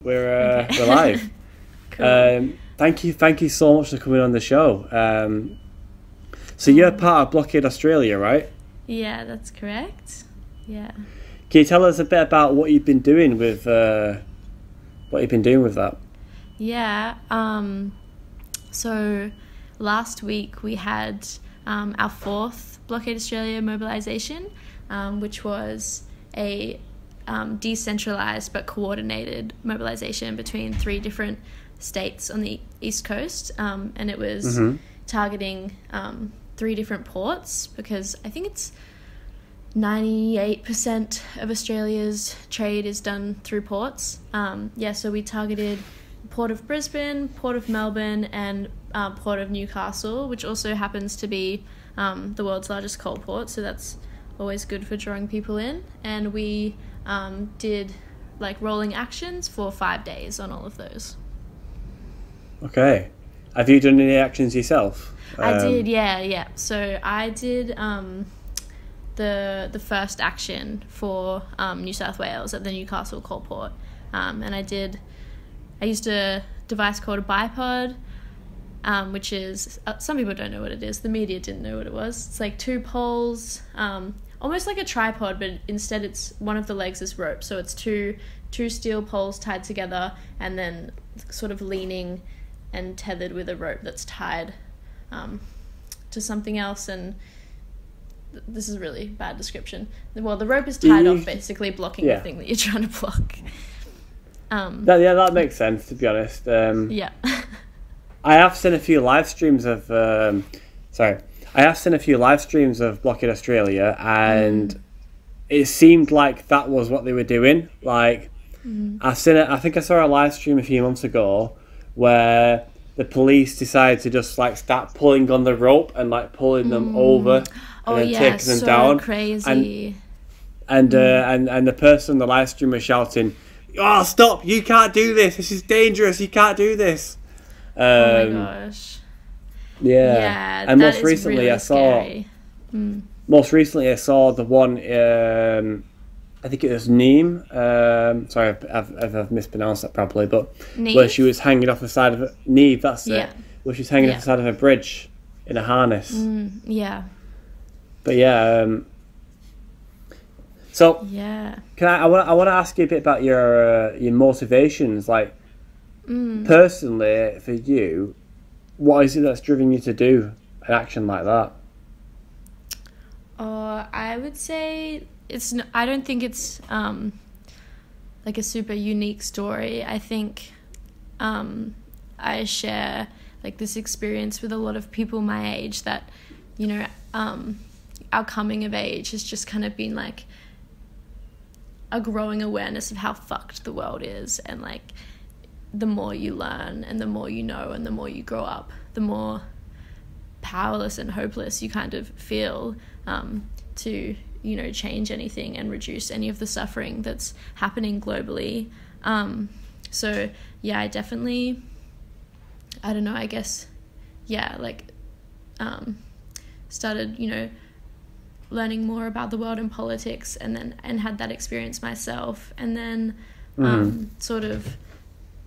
We're live. Cool. Thank you so much for coming on the show. So you're part of Blockade Australia, right? Yeah, that's correct. Yeah. Can you tell us a bit about what you've been doing with that? Yeah. So last week we had our fourth Blockade Australia mobilization, which was a decentralized but coordinated mobilization between 3 different states on the East Coast, and it was targeting 3 different ports, because I think it's 98% of Australia's trade is done through ports. So we targeted Port of Brisbane, Port of Melbourne, and Port of Newcastle, which also happens to be the world's largest coal port, so that's always good for drawing people in. And we did like rolling actions for 5 days on all of those. Okay. Have you done any actions yourself? I did, yeah. So I did the first action for New South Wales at the Newcastle coal port, and I used a device called a bipod, which is, some people don't know what it is. The media didn't know what it was. It's like 2 poles, almost like a tripod, but instead it's one of the legs is rope. So it's two steel poles tied together and then sort of leaning and tethered with a rope that's tied to something else. And this is a really bad description. Well, the rope is tied off, basically blocking the thing that you're trying to block. That makes sense, to be honest. Yeah. I have seen a few live streams of Blockade Australia, and it seemed like that was what they were doing. Like, I think I saw a live stream a few months ago where the police decided to just like start pulling on the rope and like pulling them over and then taking them down. Crazy. And the person in the live stream was shouting, "Oh, stop! You can't do this. This is dangerous. You can't do this." Oh my gosh. Yeah. And most recently, really I saw. scary. Most recently, I saw the one. I think it was Neem. Sorry if I've mispronounced that properly, but Neve? where she was hanging off the side of Neve. That's Yeah. it. Where she was hanging off the side of a bridge in a harness. Yeah. But yeah. So Yeah. I want to ask you a bit about your motivations, like personally for you. What is it that's driven you to do an action like that? I would say I don't think it's like a super unique story. I think I share like this experience with a lot of people my age that, you know, our coming of age has just kind of been like a growing awareness of how fucked the world is, and like the more you learn and the more you know and the more you grow up, the more powerless and hopeless you kind of feel to, you know, change anything and reduce any of the suffering that's happening globally. So yeah, I definitely, I don't know, I guess, yeah, like started, you know, learning more about the world and politics, and had that experience myself, and then sort of,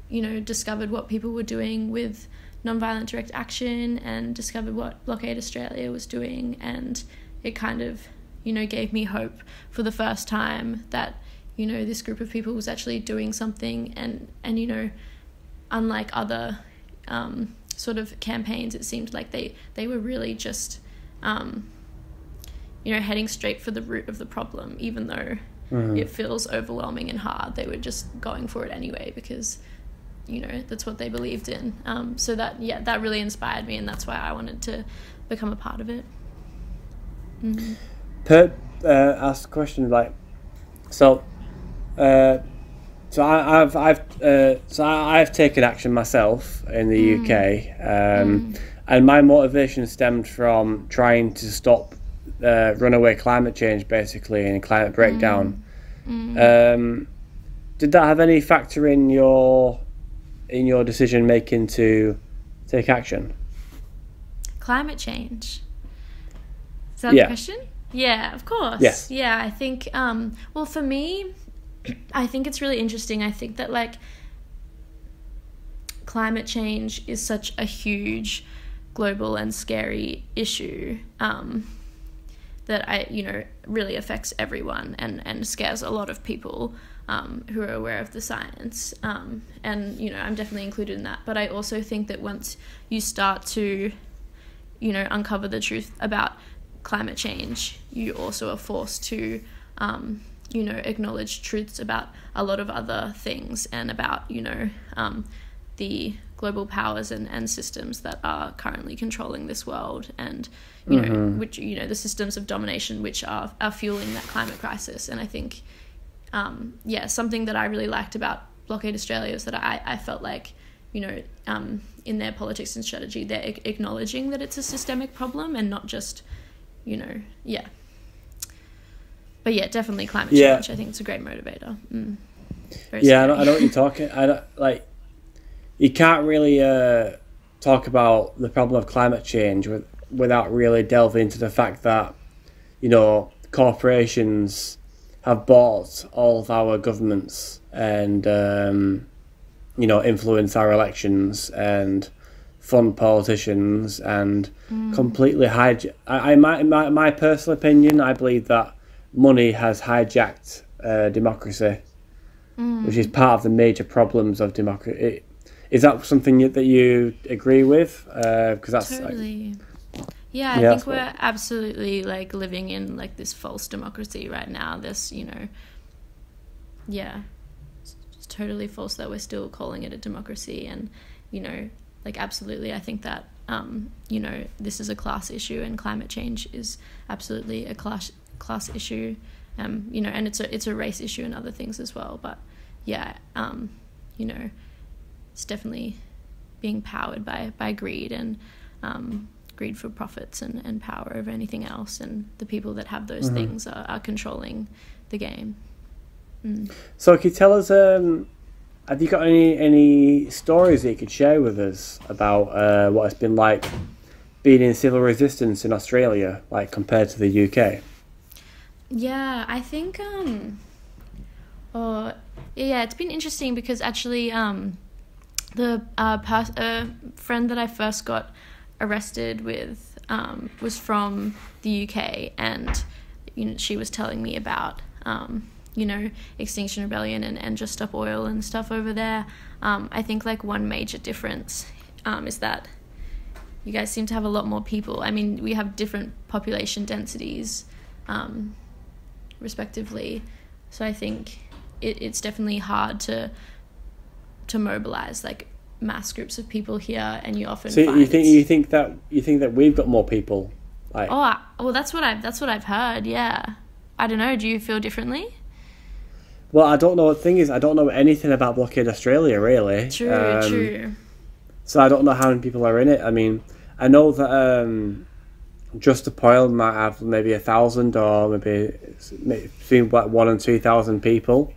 you know, discovered what people were doing with nonviolent direct action, and discovered what Blockade Australia was doing, and it kind of, you know, gave me hope for the first time that, you know, this group of people was actually doing something, and you know, unlike other sort of campaigns, it seemed like they were really just you know, heading straight for the root of the problem, even though it feels overwhelming and hard. They were just going for it anyway because, you know, that's what they believed in. So that really inspired me, and that's why I wanted to become a part of it. Ask a question like, I've taken action myself in the UK, and my motivation stemmed from trying to stop runaway climate change, basically, and climate breakdown. Did that have any factor in your decision making to take action? Climate change. Is that the question? Yeah, of course. Yes. Yeah, I think, well, for me, I think it's really interesting. I think that, like, climate change is such a huge global and scary issue that really affects everyone and scares a lot of people who are aware of the science. And, I'm definitely included in that. But I also think that once you start to, uncover the truth about climate change, you also are forced to, acknowledge truths about a lot of other things and about, the global powers and systems that are currently controlling this world and, which, the systems of domination which are fueling that climate crisis. And I think, something that I really liked about Blockade Australia is that I felt like, in their politics and strategy, they're acknowledging that it's a systemic problem and not just, But yeah, definitely climate change. I think it's a great motivator. I know what you're talking. You can't really talk about the problem of climate change without really delving into the fact that, corporations have bought all of our governments and, influence our elections and fund politicians and completely hijack. My personal opinion, I believe that money has hijacked democracy, which is part of the major problems of democracy. Is that something that you agree with? Because that's totally. I think we're absolutely living in this false democracy right now. This, it's totally false that we're still calling it a democracy. And, absolutely, I think that, this is a class issue and climate change is absolutely a class issue. And it's a race issue and other things as well. But it's definitely being powered by greed and greed for profits and power over anything else, and the people that have those things are controlling the game. So can you tell us, have you got any stories that you could share with us about what it's been like being in civil resistance in Australia, compared to the UK? Yeah, I think it's been interesting because actually the friend that I first got arrested with was from the UK, and she was telling me about Extinction Rebellion and Just Stop Oil and stuff over there. I think one major difference is that you guys seem to have a lot more people. I mean, we have different population densities respectively, so I think it's definitely hard to mobilize mass groups of people here, and you often find you think that we've got more people that's what I've heard. I don't know, do you feel differently? Well, I don't know. The thing is, I don't know anything about Blockade Australia, really. True. So I don't know how many people are in it. I mean, I know that Just Stop Oil might have maybe 1,000 or maybe between 1,000 and 2,000 people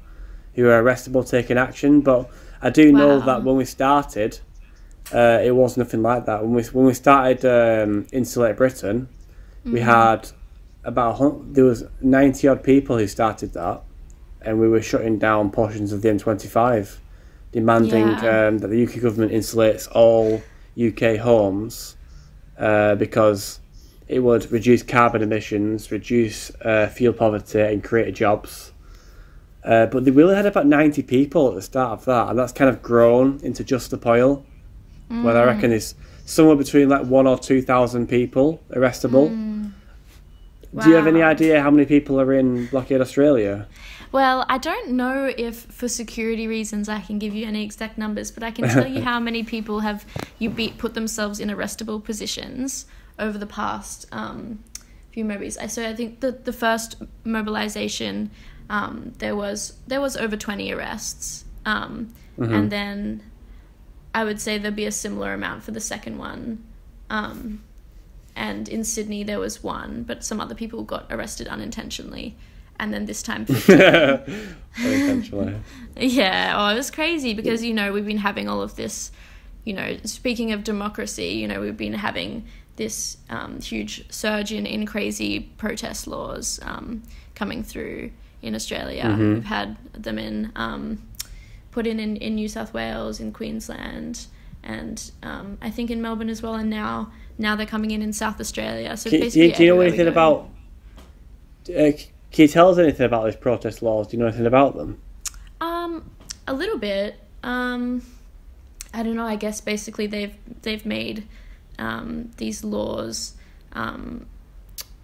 who are arrestable, taking action. But I do know that when we started, it was nothing like that. When we started Insulate Britain, we had there was 90 odd people who started that, and we were shutting down portions of the M25, demanding that the UK government insulates all UK homes because it would reduce carbon emissions, reduce fuel poverty, and create jobs. But they really had about 90 people at the start of that, and that's kind of grown into Just Stop Oil, where I reckon it's somewhere between 1,000 or 2,000 people arrestable. Wow. Do you have any idea how many people are in Blockade Australia? Well, I don't know if for security reasons I can give you any exact numbers, but I can tell you how many people have put themselves in arrestable positions over the past few movies. So I think the first mobilization, there was over 20 arrests, and then I would say there'd be a similar amount for the second one. And in Sydney there was one, but some other people got arrested unintentionally. And then this time 15. Unintentionally. It was crazy because, we've been having all of this, speaking of democracy, we've been having this huge surge in crazy protest laws coming through in Australia. We've had them put in New South Wales, in Queensland, and I think in Melbourne as well, and now they're coming in South Australia. So do you know anything about? Can you tell us anything about these protest laws? Do you know anything about them? A little bit. I don't know. I guess basically they've made these laws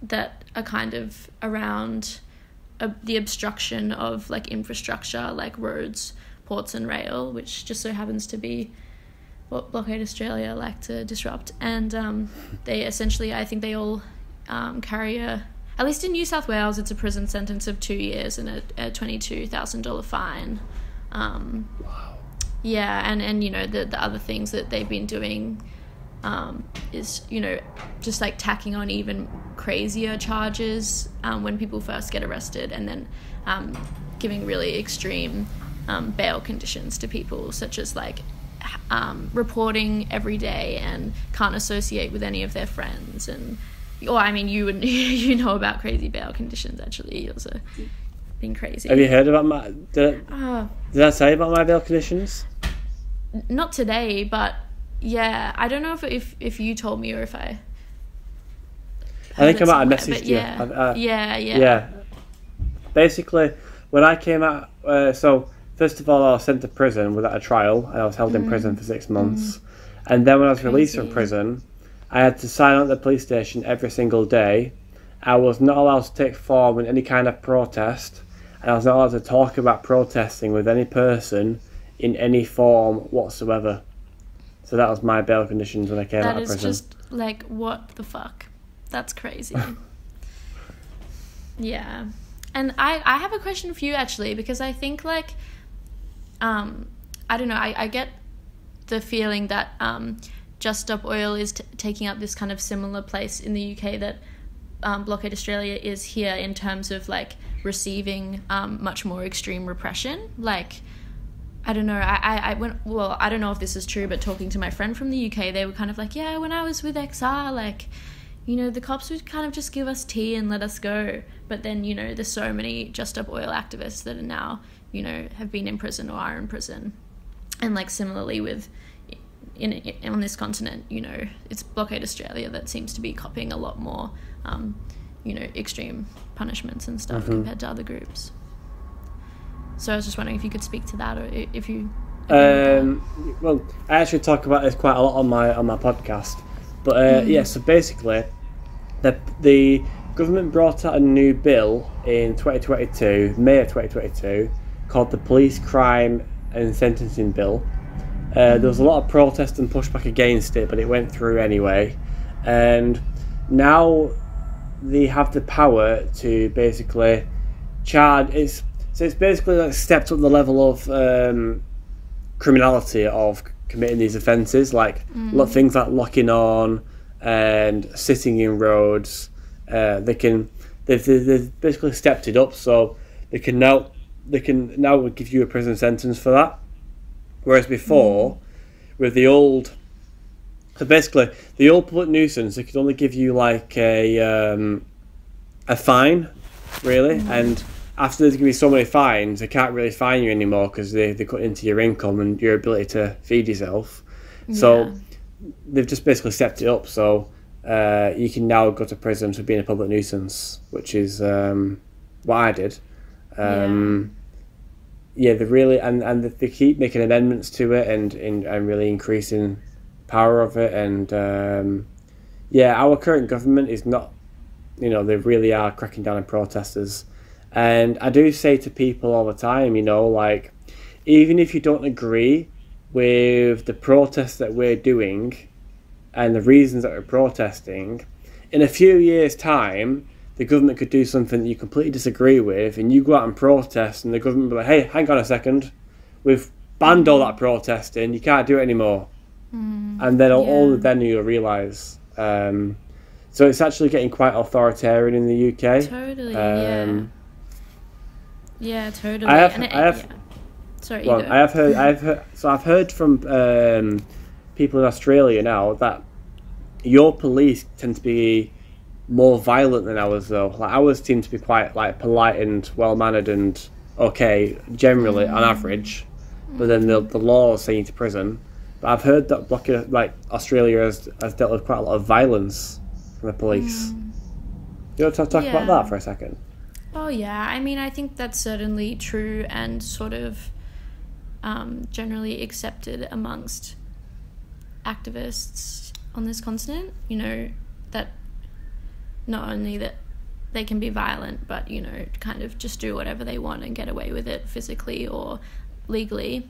that are kind of around the obstruction of like infrastructure, like roads, ports, and rail, which just so happens to be what Blockade Australia like to disrupt. And they essentially, I think they all carry at least in New South Wales, it's a prison sentence of 2 years and a $22,000 fine. Wow. Yeah, and you know, the other things that they've been doing is, you know, just like tacking on even crazier charges when people first get arrested, and then giving really extreme bail conditions to people, such as like reporting every day and can't associate with any of their friends. And I mean, you know about crazy bail conditions. Actually, yours are been crazy. Have you heard about my? Did I tell you about my bail conditions? Not today, but yeah, I don't know if you told me or if I think I might have messaged you. Yeah. Basically, when I came out, so first of all, I was sent to prison without a trial, and I was held in prison for 6 months. And then when I was released from prison, I had to sign up at the police station every single day. I was not allowed to take form in any kind of protest, and I was not allowed to talk about protesting with any person in any form whatsoever. So that was my bail conditions when I came out of prison. That is just like, what the fuck? That's crazy. Yeah. And I have a question for you, actually, because I think like, I don't know, I get the feeling that Just Stop Oil is taking up this kind of similar place in the UK that Blockade Australia is here, in terms of like receiving much more extreme repression. Like, I don't know, I don't know if this is true, but talking to my friend from the UK, they were kind of like, yeah, when I was with XR, like, you know, the cops would kind of just give us tea and let us go. But then, you know, there's so many Just Stop Oil activists that are now, you know, have been in prison or are in prison. And like similarly with on this continent, you know, it's Blockade Australia that seems to be copying a lot more, you know, extreme punishments and stuff compared to other groups. So I was just wondering if you could speak to that, or if you. Well, I actually talk about this quite a lot on my podcast, but yeah. So basically, the government brought out a new bill in 2022, May of 2022, called the Police Crime and Sentencing Bill. There was a lot of protest and pushback against it, but it went through anyway. And now they have the power to basically charge. It's basically like stepped up the level of criminality of committing these offences, like things like locking on and sitting in roads. They've basically stepped it up, so they can now give you a prison sentence for that. Whereas before, with the old, so basically the old public nuisance, they could only give you like a fine, really, and after there's going to be so many fines, they can't really fine you anymore because they cut into your income and your ability to feed yourself. So they've just basically stepped it up. So you can now go to prison for being a public nuisance, which is what I did. Yeah, they really and they keep making amendments to it and really increasing power of it. And yeah, our current government is not, you know, they really are cracking down on protesters. And I do say to people all the time, you know, like, even if you don't agree with the protests that we're doing and the reasons that we're protesting, in a few years' time, the government could do something that you completely disagree with, and you go out and protest, and the government will be like, hey, hang on a second, we've banned all that protesting, you can't do it anymore. And then all then you'll realise. So it's actually getting quite authoritarian in the UK. Totally, yeah, totally. Sorry, you go. I've heard from people in Australia now that your police tend to be more violent than ours, though. Like, ours seem to be quite like polite and well mannered and okay generally on average, but then the laws send you to prison. But I've heard that Australia has dealt with quite a lot of violence from the police. You want to talk about that for a second? Oh yeah, I mean, I think that's certainly true and sort of generally accepted amongst activists on this continent. You know, that not only that they can be violent, but, you know, kind of just do whatever they want and get away with it physically or legally.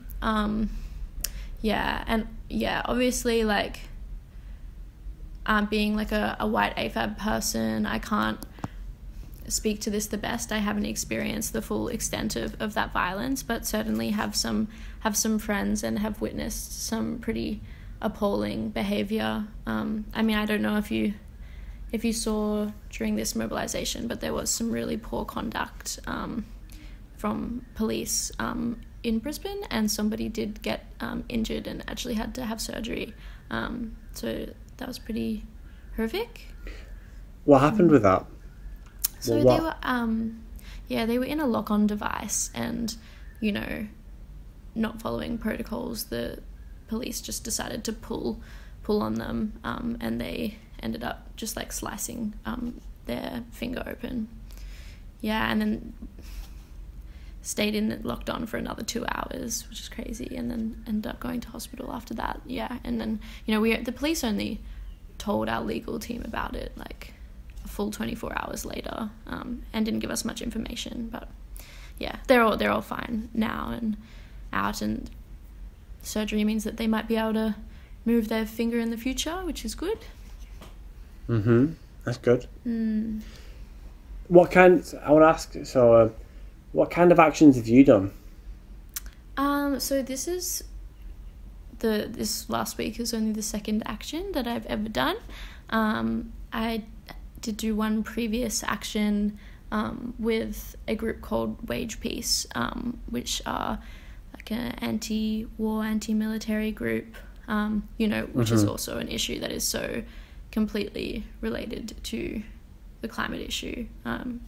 Obviously, like, being like a white AFAB person, I can't speak to this the best. I haven't experienced the full extent of that violence, but certainly have some friends and have witnessed some pretty appalling behavior. I mean, I don't know if you saw during this mobilization, but there was some really poor conduct from police in Brisbane, and somebody did get injured and actually had to have surgery. So that was pretty horrific. What happened with that? So they were in a lock-on device, and, you know, not following protocols, the police just decided to pull on them, and they ended up just like slicing their finger open. Yeah, and then stayed locked on for another 2 hours, which is crazy, and then ended up going to hospital after that. Yeah, and then, you know, the police only told our legal team about it like a full 24 hours later, and didn't give us much information. But yeah, they're all fine now and out, and surgery means that they might be able to move their finger in the future, which is good. That's good. I want to ask, so what kind of actions have you done? So this last week is only the second action that I've ever done. I did do one previous action with a group called Wage Peace, which are like an anti-war, anti-military group, you know, which is also an issue that is so completely related to the climate issue, and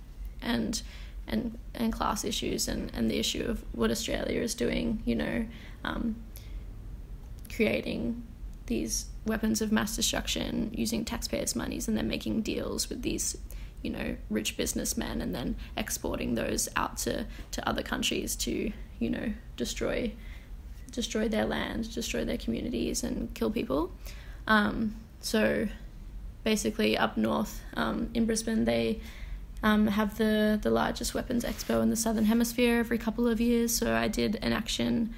class issues, and the issue of what Australia is doing, you know, creating these weapons of mass destruction using taxpayers' monies, and then making deals with these, you know, rich businessmen, and then exporting those out to other countries to, you know, destroy their land, destroy their communities, and kill people. So basically up north in Brisbane, they have the largest weapons expo in the Southern Hemisphere every couple of years. So I did an action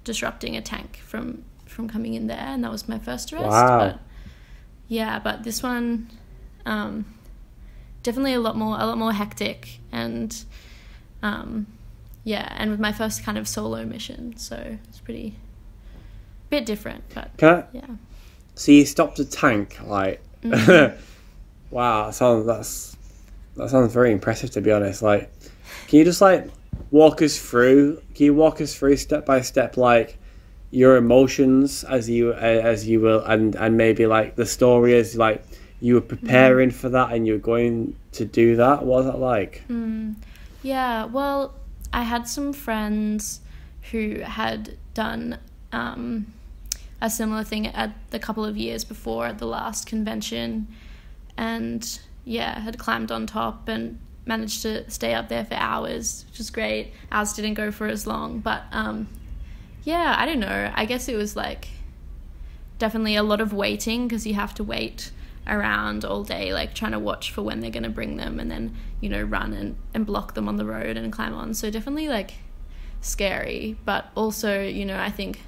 disrupting a tank from coming in there, and that was my first arrest. Wow. But this one definitely a lot more hectic, and and with my first kind of solo mission, so it's pretty bit different. But So you stopped a tank, like wow, that sounds very impressive, to be honest. Like, can you just walk us through step by step, like, your emotions as you will, and maybe like the story as like you were preparing for that and you were going to do that? What was that like? Yeah, well, I had some friends who had done a similar thing at the couple of years before at the last convention, and had climbed on top and managed to stay up there for hours, which was great. Ours didn't go for as long, but I don't know, I guess it was like definitely a lot of waiting, because you have to wait around all day, like trying to watch for when they're going to bring them, and then, you know, run and block them on the road and climb on. So definitely like scary, but also, you know, I think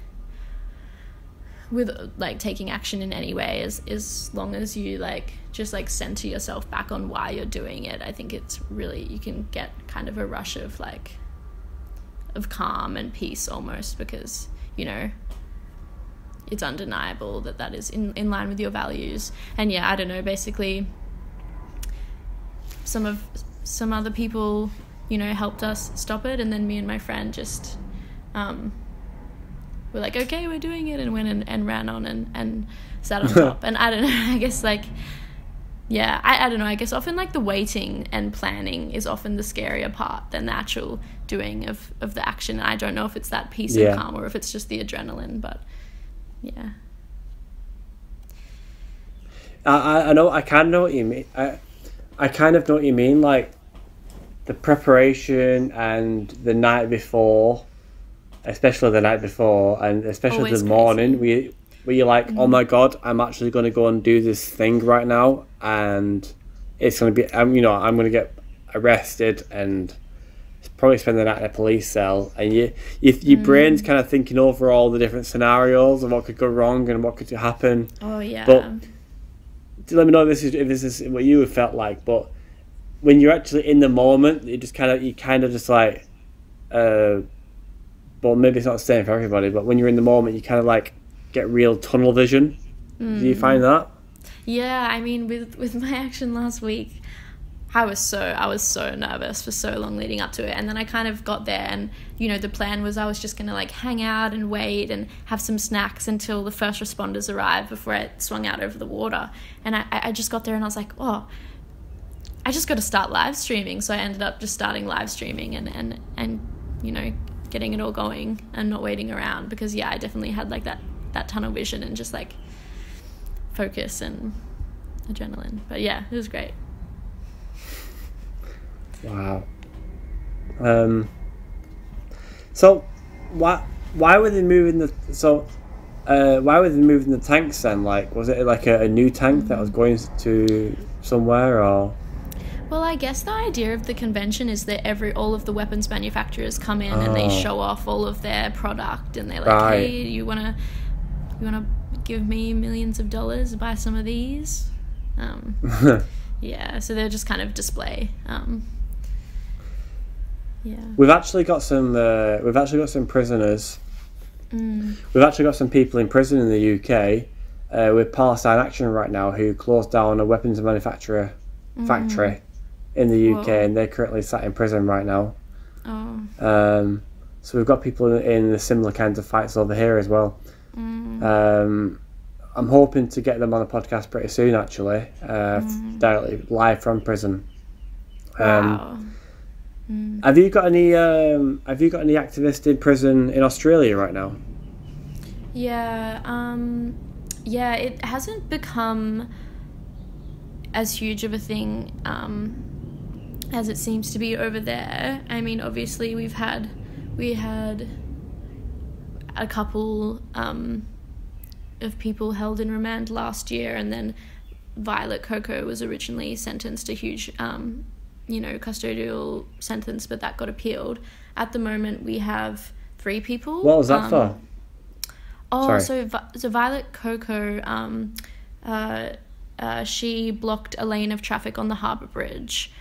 with like taking action in any way, as long as you like just like center yourself back on why you're doing it, I think it's really, you can get kind of a rush of like of calm and peace almost, because, you know, it's undeniable that is in line with your values. And I don't know, basically some other people, you know, helped us stop it, and then me and my friend just we're like, okay, we're doing it, and went and ran on and sat on top. And I don't know, I guess like I don't know, I guess often like the waiting and planning is often the scarier part than the actual doing of the action. I don't know if it's that peace and calm, or if it's just the adrenaline, but yeah. I know, I kind of know what you mean. I kind of know what you mean, like the preparation and the night before, especially the night before, and especially Always the morning, crazy. where you're like, oh my god, I'm actually going to go and do this thing right now, and it's going to be, I'm going to get arrested and probably spend the night in a police cell, and your brain's kind of thinking over all the different scenarios and what could go wrong and what could happen. Oh yeah. But let me know if this is what you have felt like. But when you're actually in the moment, you kind of just like, well, maybe it's not the same for everybody, but when you're in the moment, you kind of like get real tunnel vision. Do you find that? Yeah, I mean, with my action last week, I was so nervous for so long leading up to it, and then I kind of got there, and the plan was I was just gonna like hang out and wait and have some snacks until the first responders arrived before I swung out over the water. And I just got there and I was like, oh, I just got to start live streaming. So I ended up just starting live streaming and getting it all going and not waiting around, because I definitely had like that tunnel vision and just like focus and adrenaline. But yeah, it was great. Wow. So why were they moving the tanks then? Like, was it like a new tank that was going to somewhere, or? Well, I guess the idea of the convention is that all of the weapons manufacturers come in and they show off all of their product, and they're like, hey, you wanna give me millions of dollars to buy some of these? Yeah, so they're just kind of display. Yeah. We've actually got some prisoners. We've actually got some people in prison in the UK with Palestine Action right now, who closed down a weapons manufacturer factory in the UK. Whoa. And they're currently sat in prison right now. Oh. So we've got people in the similar kinds of fights over here as well. I'm hoping to get them on a podcast pretty soon, actually, directly live from prison. Wow. Have you got any activists in prison in Australia right now? Yeah, it hasn't become as huge of a thing as it seems to be over there. I mean, obviously we had a couple of people held in remand last year, and then Violet Coco was originally sentenced a huge custodial sentence, but that got appealed. At the moment we have 3 people. What was that for? So Violet Coco, she blocked a lane of traffic on the harbour bridge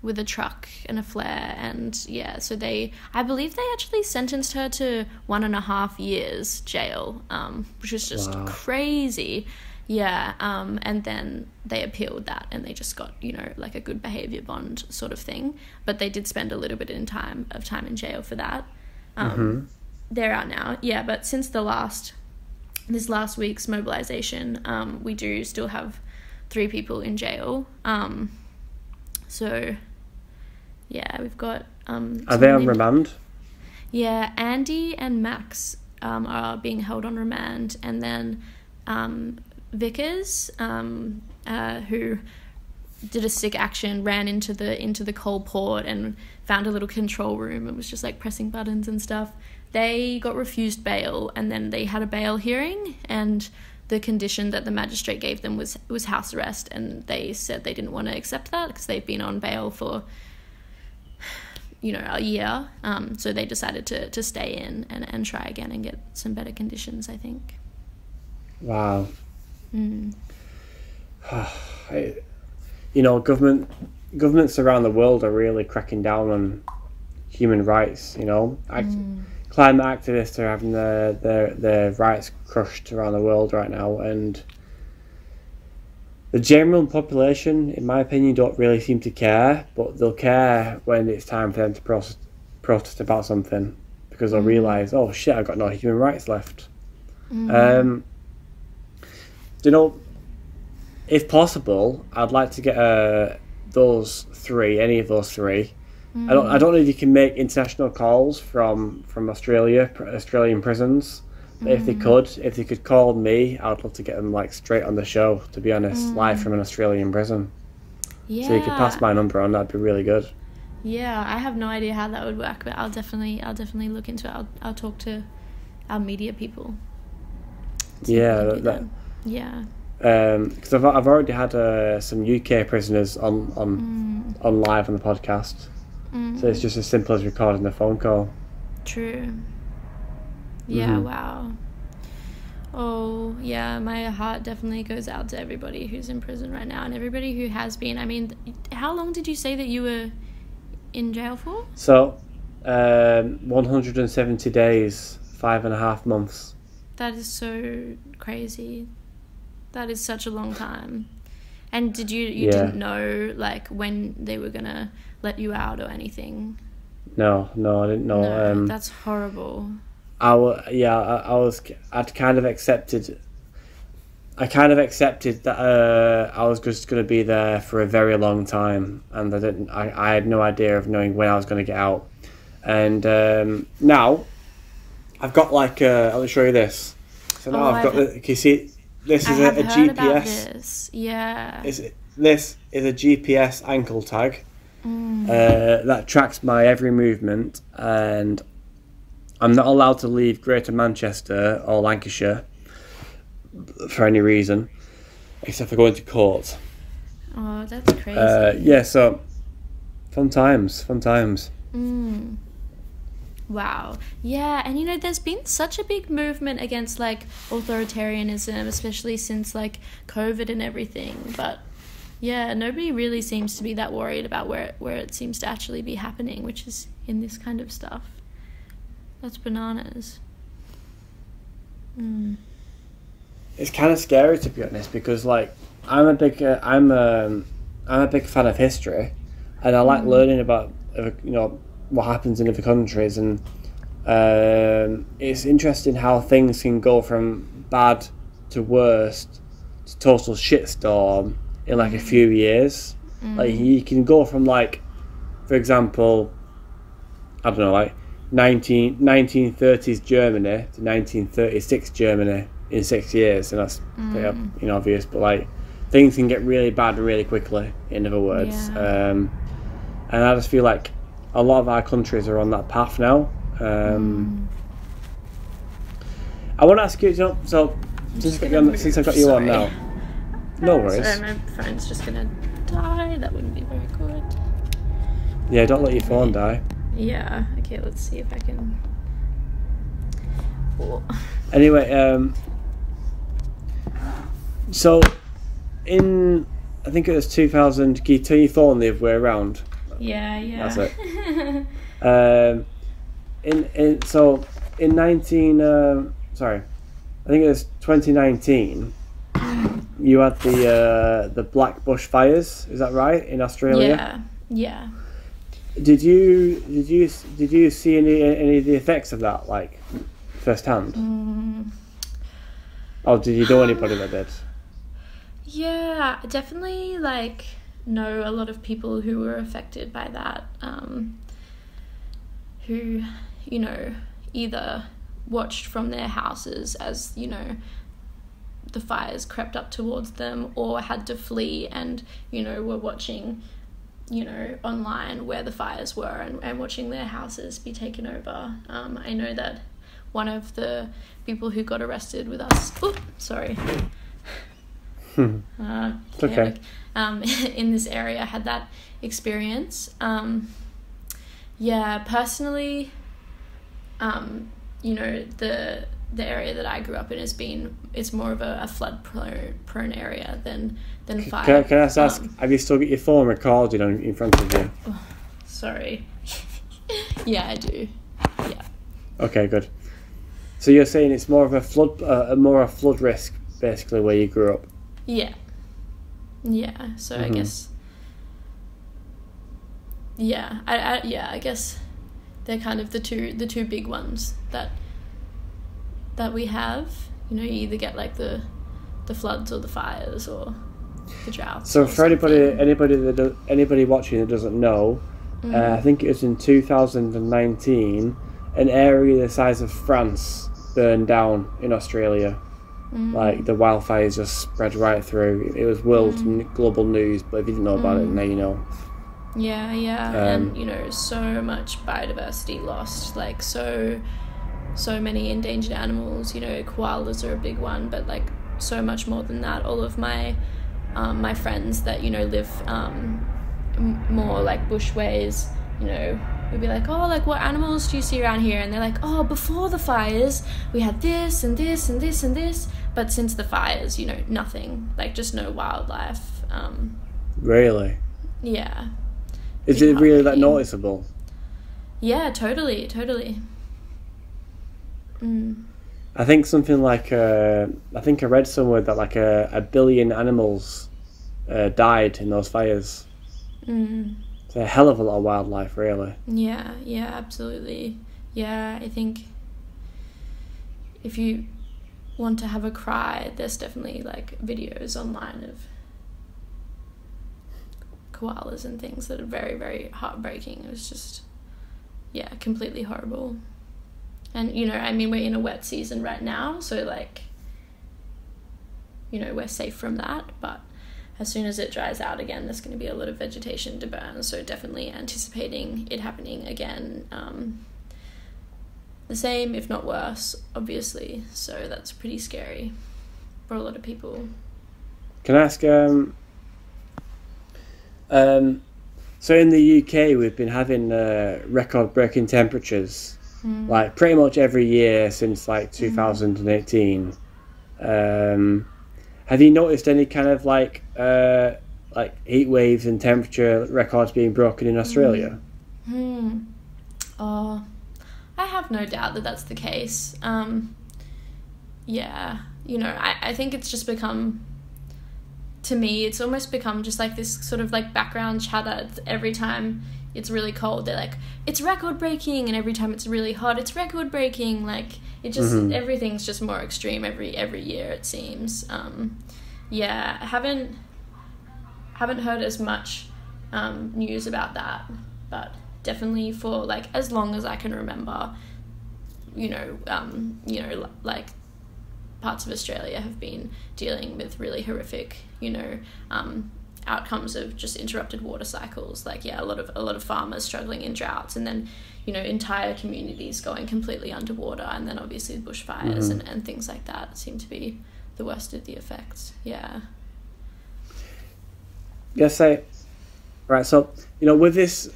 with a truck and a flare, and so I believe they actually sentenced her to 1.5 years jail, which was just crazy. And then they appealed that, and they just got like a good behaviour bond sort of thing, but they did spend a little bit of time in jail for that. They're out now, but since this last week's mobilization, we do still have 3 people in jail. So we've got are they on remand? Andy and Max are being held on remand, and then Vickers, who did a sick action, ran into the coal port and found a little control room and was just like pressing buttons and stuff. They got refused bail, and then they had a bail hearing, and the condition that the magistrate gave them was house arrest, and they said they didn't want to accept that because they've been on bail for a year. So they decided to stay in and try again and get some better conditions, I think. Wow. Governments around the world are really cracking down on human rights. Climate activists are having their rights crushed around the world right now, and the general population, in my opinion, don't really seem to care, but they'll care when it's time for them to protest about something, because they'll realise, oh shit, I've got no human rights left. If possible, I'd like to get any of those three, I don't know if you can make international calls from Australian prisons. But if they could call me, I'd love to get them like straight on the show. To be honest, live from an Australian prison. Yeah. So you could pass my number on. That'd be really good. Yeah, I have no idea how that would work, but I'll definitely look into it. I'll talk to our media people. Yeah, yeah. Because I've already had some UK prisoners on live on the podcast. So it's just as simple as recording a phone call. True. Yeah, wow. Oh, yeah, my heart definitely goes out to everybody who's in prison right now and everybody who has been. I mean, how long did you say that you were in jail for? So, 170 days, 5.5 months. That is so crazy. That is such a long time. And did you didn't know, like, when they were going to let you out or anything? No, I didn't know. No, that's horrible. I'd kind of accepted that I was just going to be there for a very long time, and I had no idea of knowing when I was going to get out. And now I've got like I'll show you this. So now I've got can you see this is a GPS. About this. Yeah. This is a GPS ankle tag that tracks my every movement, and I'm not allowed to leave Greater Manchester or Lancashire for any reason, except for going to court. Oh, that's crazy. So fun times. Wow. Yeah, and there's been such a big movement against like authoritarianism, especially since like COVID and everything. But yeah, nobody really seems to be that worried about where it seems to actually be happening, which is in this kind of stuff. That's bananas. It's kind of scary, to be honest, because like I'm a big fan of history, and I like learning about what happens in other countries, and it's interesting how things can go from bad to worst to total shitstorm in like a few years. Like you can go from like, for example, I don't know, like 1930s Germany to 1936 Germany in 6 years, and that's pretty obvious, but like things can get really bad really quickly, in other words. And I just feel like a lot of our countries are on that path now. I want to ask you, so since I've got you on now, no worries. Sorry, my phone's just gonna die. That wouldn't be very good. Yeah, don't let your phone die. Yeah, okay, let's see if I can... Oh. Anyway, so in, I think it was 2000, can you turn your phone the other way around? Yeah. That's it. I think it was 2019, you had the Black Bush fires, is that right, in Australia? Yeah. Did you see any of the effects of that, like, firsthand? Or did you know anybody that did? Yeah, definitely, like, know a lot of people who were affected by that, who, either watched from their houses as, the fires crept up towards them, or had to flee and, were watching, online where the fires were and watching their houses be taken over. I know that one of the people who got arrested with us, okay. In this area had that experience. Personally, the area that I grew up in it's more of a flood prone area than fire. Can I ask, have you still got your phone recorded in front of you? Oh, sorry. Yeah, I do. Yeah. Okay, good. So you're saying it's more of a flood risk, basically, where you grew up? Yeah. So I guess. Yeah, I guess they're kind of the two big ones that we have. You either get like the floods or the fires or the droughts. So for anybody watching that doesn't know, I think it was in 2019, an area the size of France burned down in Australia. Like, the wildfires just spread right through. It was global news, but if you didn't know about it, now you know. Yeah, and, you know, so much biodiversity lost, like, so many endangered animals, you know, koalas are a big one, but, like, so much more than that. All of my friends that, you know, live more like bushways, you know, we'd be like, oh, like, what animals do you see around here? And they're like, oh, before the fires we had this and this and this and this, but since the fires, you know, nothing, like, just no wildlife. Really? Yeah. Is it really that noticeable? Yeah, totally. I think something like I think I read somewhere that like a billion animals died in those fires. It's a hell of a lot of wildlife, really. Yeah, absolutely. Yeah, I think if you want to have a cry, there's definitely, like, videos online of koalas and things that are very, very heartbreaking. It was just, yeah, completely horrible. And, you know, I mean, we're in a wet season right now, so, like, you know, we're safe from that, but as soon as it dries out again, there's going to be a lot of vegetation to burn, so definitely anticipating it happening again. The same, if not worse, obviously, so that's pretty scary for a lot of people. Can I ask, so in the UK, we've been having record-breaking temperatures, like, pretty much every year since, like, 2018. Have you noticed any kind of, like heat waves and temperature records being broken in Australia? Oh, I have no doubt that that's the case. Yeah, you know, I think it's just become, to me, it's almost become just like this sort of like background chatter. Every time it's really cold, they're like, it's record breaking, and every time it's really hot, it's record breaking. Like, it just, everything's just more extreme every year, it seems. Yeah, I haven't heard as much news about that, but definitely for, like, as long as I can remember, you know, like, parts of Australia have been dealing with really horrific, you know, outcomes of just interrupted water cycles. Like, yeah, a lot of farmers struggling in droughts, and then, you know, entire communities going completely underwater, and then obviously bushfires and things like that seem to be the worst of the effects. Yeah. Yes, right. So, you know, with this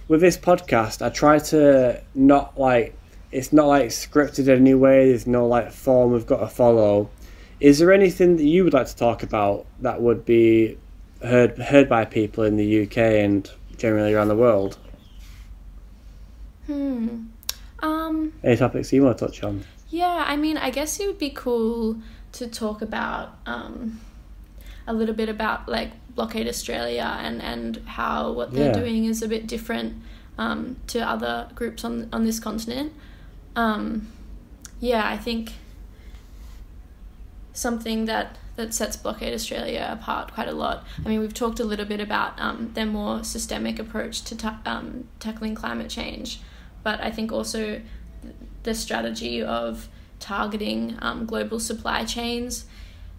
podcast, I try to not, like, it's not, like, scripted anyway. There's no, like, form we've got to follow. Is there anything that you would like to talk about that would be heard by people in the UK and generally around the world? Any topics you want to touch on? Yeah, I mean, I guess it would be cool to talk about a little bit about, like, Blockade Australia and how what they're doing is a bit different to other groups on this continent. Yeah, I think something that sets Blockade Australia apart quite a lot. I mean, we've talked a little bit about their more systemic approach to tackling climate change, but I think also the strategy of targeting global supply chains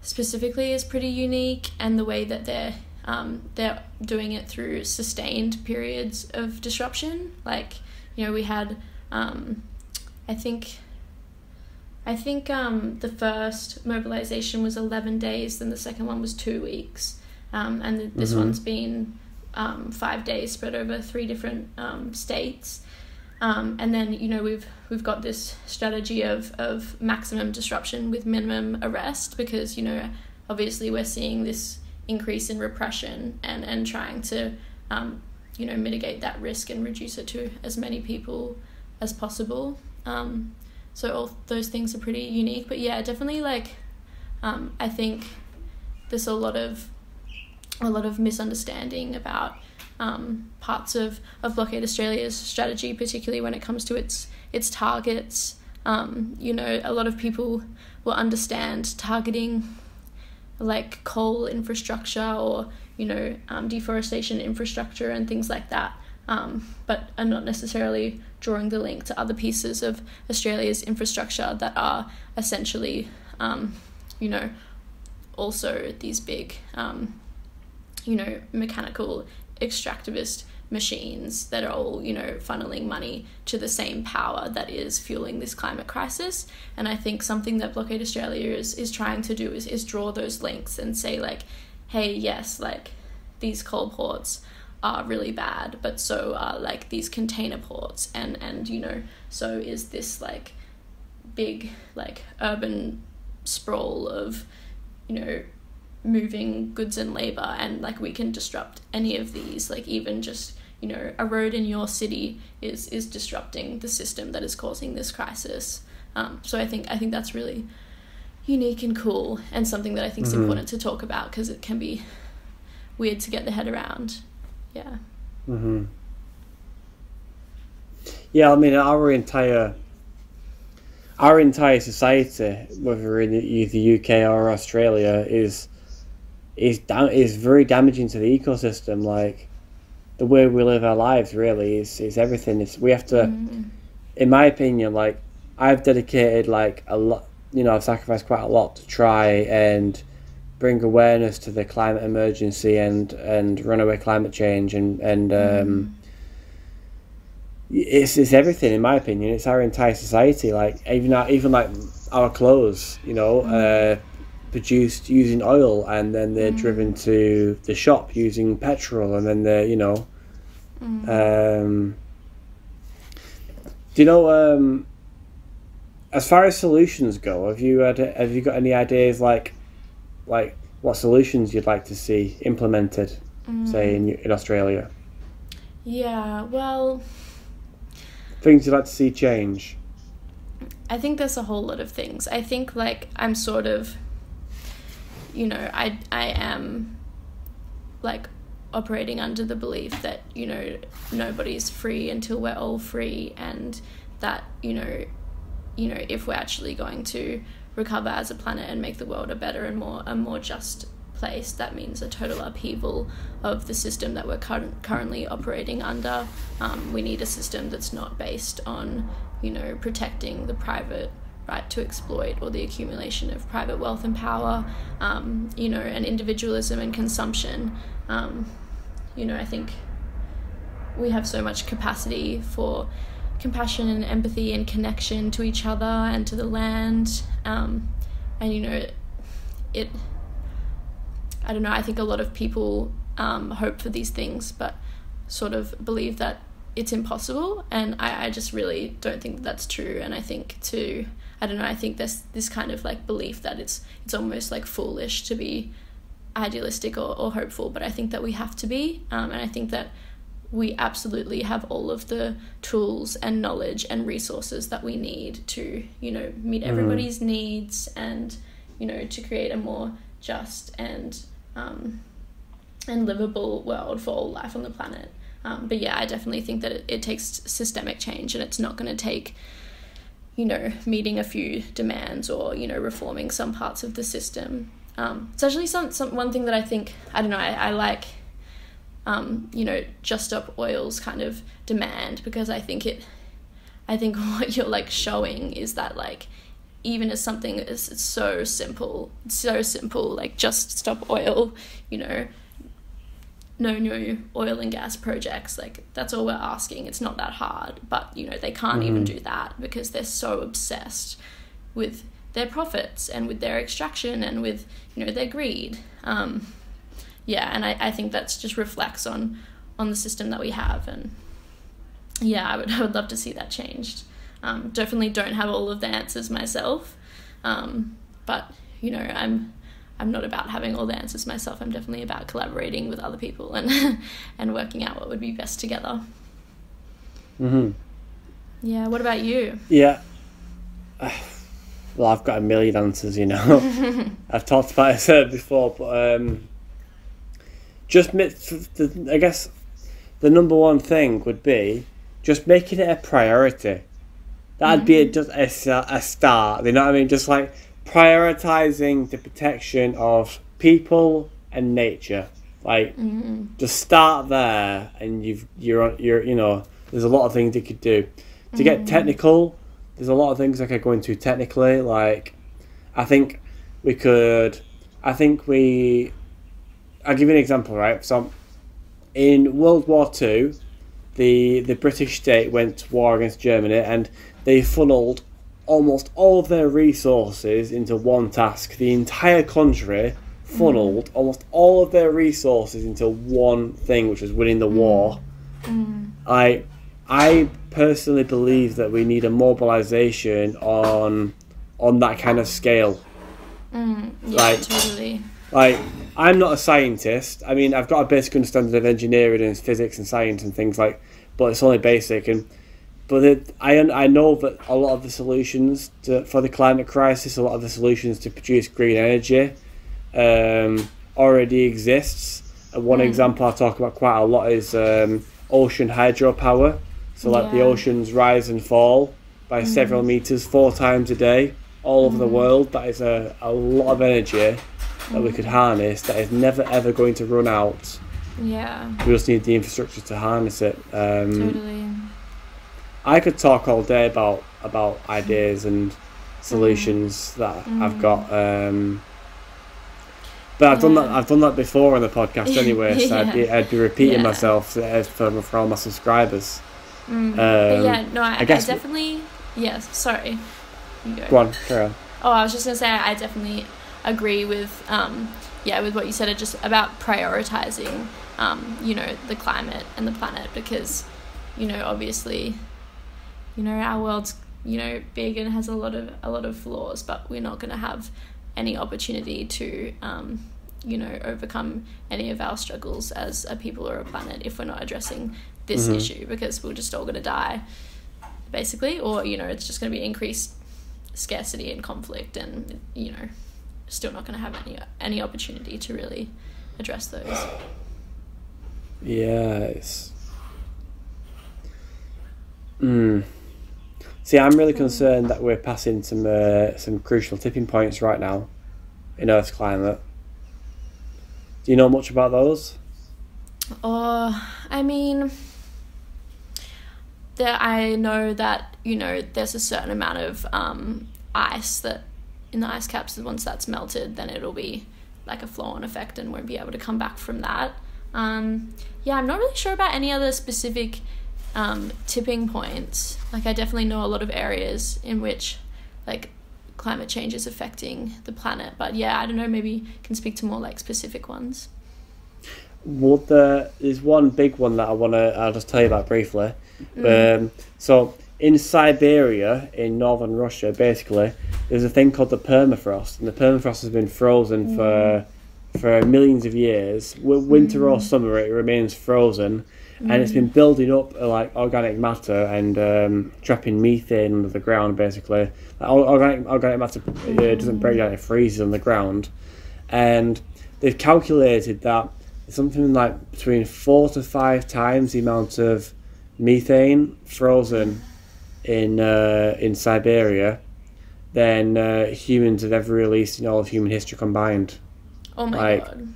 specifically is pretty unique, and the way that they're doing it through sustained periods of disruption. Like, you know, we had I think the first mobilization was 11 days, then the second one was 2 weeks, and this one's been 5 days spread over 3 different states. And then, you know, we've got this strategy of maximum disruption with minimum arrest, because, you know, obviously we're seeing this increase in repression and trying to, you know, mitigate that risk and reduce it to as many people as possible. So all those things are pretty unique, but yeah, definitely, like, I think there's a lot of misunderstanding about parts of Blockade Australia's strategy, particularly when it comes to its targets. You know, a lot of people will understand targeting, like, coal infrastructure or, deforestation infrastructure and things like that, but are not necessarily drawing the link to other pieces of Australia's infrastructure that are essentially, also these big, mechanical extractivist machines that are all, funneling money to the same power that is fueling this climate crisis. And I think something that Blockade Australia is trying to do is draw those links and say, like, hey, yes, like, these coal ports are really bad, but so are, like, these container ports, and so is this, like, big, like, urban sprawl of, moving goods and labor, and, like, we can disrupt any of these, like, even just, a road in your city is disrupting the system that is causing this crisis. So I think that's really unique and cool, and something that I think is important to talk about, because it can be weird to get the head around. Yeah. Yeah, I mean, our entire society, whether in the UK or Australia, is very damaging to the ecosystem. Like, the way we live our lives really is everything. We have to, in my opinion, like, I've dedicated, like, a lot, I've sacrificed quite a lot to try and bring awareness to the climate emergency and runaway climate change, and it's everything, in my opinion. It's our entire society. Like, even like our clothes, produced using oil, and then they're driven to the shop using petrol, and then they're as far as solutions go, have you got any ideas, like what solutions you'd like to see implemented, say in Australia? Yeah, well, things you'd like to see change. I think there's a whole lot of things. I think, like, I'm sort of, I am, like, operating under the belief that, nobody's free until we're all free, and that, if we're actually going to recover as a planet and make the world a better and more just place, that means a total upheaval of the system that we're currently operating under. We need a system that's not based on, protecting the private right to exploit, or the accumulation of private wealth and power, and individualism and consumption. I think we have so much capacity for compassion and empathy and connection to each other and to the land, and I don't know, I think a lot of people hope for these things but sort of believe that it's impossible, and I just really don't think that that's true. And I think I think there's this kind of, like, belief that it's almost, like, foolish to be idealistic or hopeful, but I think that we have to be, and I think that we absolutely have all of the tools and knowledge and resources that we need to, meet everybody's needs, and, to create a more just and livable world for all life on the planet. But yeah, I definitely think that it takes systemic change, and it's not going to take, meeting a few demands or, reforming some parts of the system. It's actually one thing that I think, I like, Just Stop Oil's kind of demand, because I think what you're, like, showing is that, like, even as something is so simple, like, just stop oil, no new oil and gas projects, like, that's all we're asking. It's not that hard, but, they can't even do that because they're so obsessed with their profits and with their extraction and with, their greed. And I think that's just reflects on the system that we have, and yeah, I would love to see that changed. Definitely don't have all of the answers myself, but I'm not about having all the answers myself. I'm definitely about collaborating with other people and working out what would be best together. Yeah, what about you? Yeah, well, I've got a million answers, I've talked about it before, but I guess the number one thing would be just making it a priority. That'd be just a start, you know what I mean? Just, like, prioritising the protection of people and nature. Like, just start there, and you're you know, there's a lot of things you could do. To get technical, there's a lot of things I could go into technically. Like, I'll give you an example, right? So, in World War II, the British state went to war against Germany, and they funneled almost all of their resources into one task. The entire country funneled almost all of their resources into one thing, which was winning the war. I personally believe that we need a mobilization on that kind of scale. Totally. Like, I'm not a scientist. I mean, I've got a basic understanding of engineering and physics and science and things like, but it's only basic. I know that a lot of the solutions for the climate crisis, a lot of the solutions to produce green energy, already exists. And one example I talk about quite a lot is ocean hydropower. So like the oceans rise and fall by several meters 4 times a day all over the world. That is a lot of energy that we could harness that is never ever going to run out. Yeah. We just need the infrastructure to harness it. Totally. I could talk all day about ideas and solutions that I've got. But I've done that before on the podcast anyway, so I'd be repeating myself for all my subscribers. I definitely. Yes, sorry. Go on, carry on. Oh, I was just gonna say I definitely agree with with what you said. Just about prioritizing, the climate and the planet, because, obviously, our world's big and has a lot of flaws, but we're not gonna have any opportunity to overcome any of our struggles as a people or a planet if we're not addressing this issue, because we're just all going to die basically, or it's just going to be increased scarcity and conflict, and still not going to have any opportunity to really address those. Yes. See, I'm really concerned that we're passing some crucial tipping points right now in Earth's climate. Do you know much about those? I mean, I know that, there's a certain amount of ice that in the ice caps, once that's melted, then it'll be like a flow-on effect and won't be able to come back from that. I'm not really sure about any other specific tipping points. Like, I definitely know a lot of areas in which like climate change is affecting the planet, but I don't know, maybe you can speak to more like specific ones. Well, there's one big one that I'll just tell you about briefly. So in Siberia, in northern Russia, basically, there's a thing called the permafrost, and the permafrost has been frozen for millions of years. Winter or summer, it remains frozen, and it's been building up like organic matter and trapping methane under the ground. Basically, organic matter doesn't break down; it freezes on the ground, and they've calculated that something like between 4 to 5 times the amount of methane frozen in Siberia than humans have ever released in all of human history combined. Oh my god!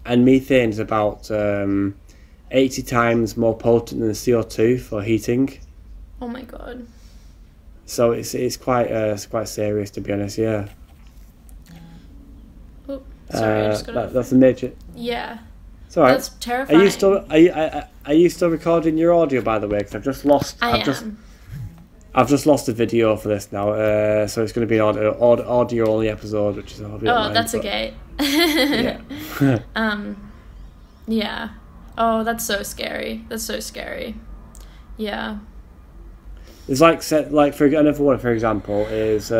And methane is about 80 times more potent than CO2 for heating. Oh my god! So it's quite serious, to be honest. Yeah. Oh, sorry, I just got that's a major. Yeah. It's all right. That's terrifying. Are you still recording your audio, by the way? Because I've just lost. I've just lost the video for this now, so it's going to be an audio only episode, which is a hobby. That's okay. Yeah. Yeah. Oh, that's so scary. That's so scary. Yeah. It's like for another one, for example, is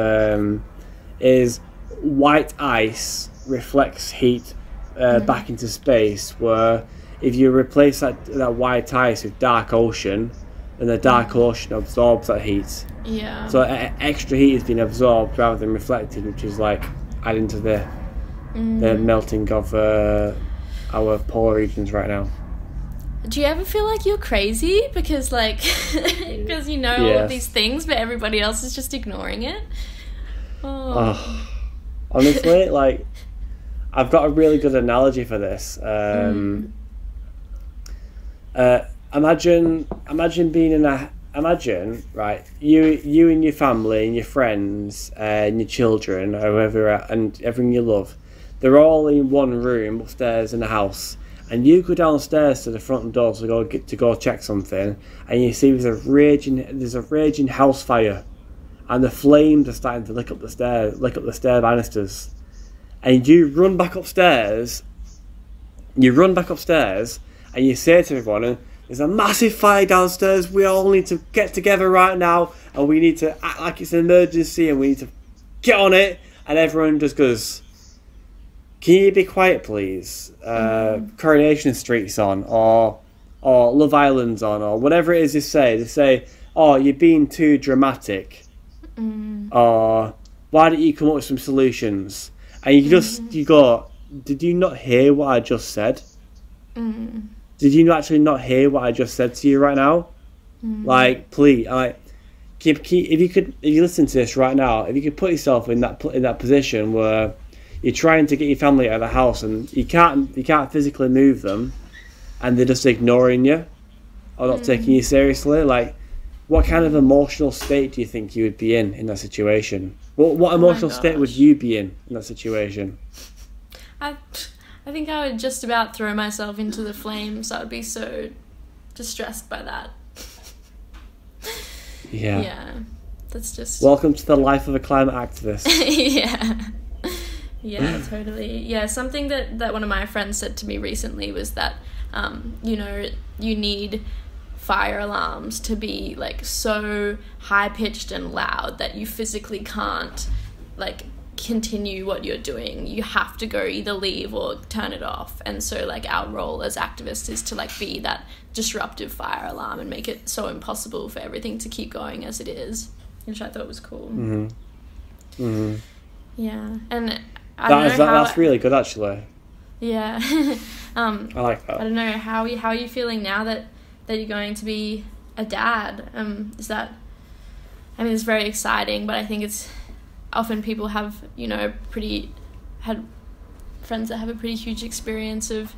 white ice reflects heat back into space. Where if you replace that white ice with dark ocean, then the dark ocean absorbs that heat. Yeah. So extra heat is being absorbed rather than reflected, which is like adding to the melting of our polar regions right now. Do you ever feel like you're crazy because all of these things, but everybody else is just ignoring it? Honestly, I've got a really good analogy for this. Imagine being in a... Imagine, right, you and your family and your friends and your children, or whoever, and everyone you love, they're all in one room upstairs in the house, and you go downstairs to the front door to go check something, and you see there's a raging house fire, and the flames are starting to lick up the stair banisters, and you run back upstairs, and you say to everyone, there's a massive fire downstairs, we all need to get together right now, and we need to act like it's an emergency, and we need to get on it, and everyone just goes, can you be quiet please? Coronation Street's on, or Love Island's on, or whatever it is they say, oh, you're being too dramatic, or why don't you come up with some solutions? And you go, did you not hear what I just said? Did you actually not hear what I just said to you right now? Like, please, if you listen to this right now, if you could put yourself in that position where you're trying to get your family out of the house and you can't physically move them, and they're just ignoring you or not taking you seriously, like, what kind of emotional state do you think you would be in that situation? What emotional state would you be in that situation? I think I would just about throw myself into the flames. I would be so distressed by that. Yeah. That's just... Welcome to the life of a climate activist. Yeah, totally. Yeah, something that one of my friends said to me recently was that, you need fire alarms to be, like, so high-pitched and loud that you physically can't, like, continue what you're doing. You have to go either leave or turn it off. And so, like, our role as activists is to, like, be that disruptive fire alarm and make it so impossible for everything to keep going as it is, which I thought was cool. Yeah, and that's really good, actually. Yeah. I like that. I don't know, how are you feeling now that you're going to be a dad? It's very exciting, but I think it's often people have, had friends that have a pretty huge experience of,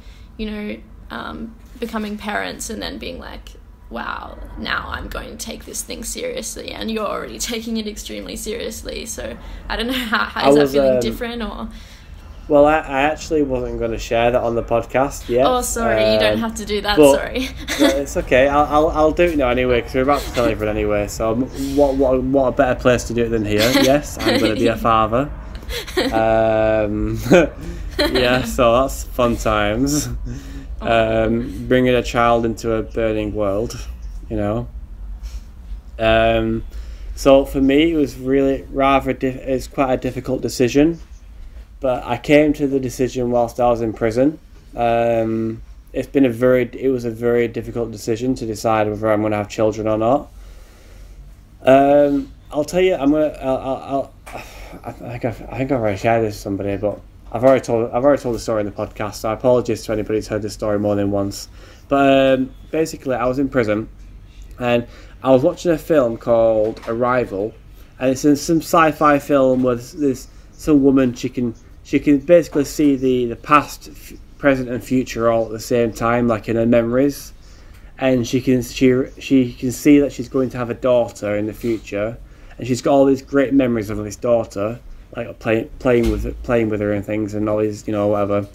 becoming parents and then being like, wow, now I'm going to take this thing seriously, and you're already taking it extremely seriously. So I don't know, how is that feeling different, or... Well, I actually wasn't going to share that on the podcast yet. Oh, sorry, you don't have to do that, sorry. It's okay, I'll do it now anyway, because we're about to tell everyone anyway, so what a better place to do it than here. Yes, I'm going to be a father. Yeah, so that's fun times. Bringing a child into a burning world, So for me, it was really it's quite a difficult decision. But I came to the decision whilst I was in prison. It was a very difficult decision to decide whether I'm going to have children or not. I'll tell you, I think I've already shared this with somebody, but I've already told the story in the podcast. So I apologize to anybody who's heard this story more than once. But basically, I was in prison, and I was watching a film called Arrival, and it's in some sci-fi film where there's some woman, she can basically see the past, present and future all at the same time, like in her memories, and she can see that she's going to have a daughter in the future, and she's got all these great memories of this daughter, like playing with her and things, and all these, whatever.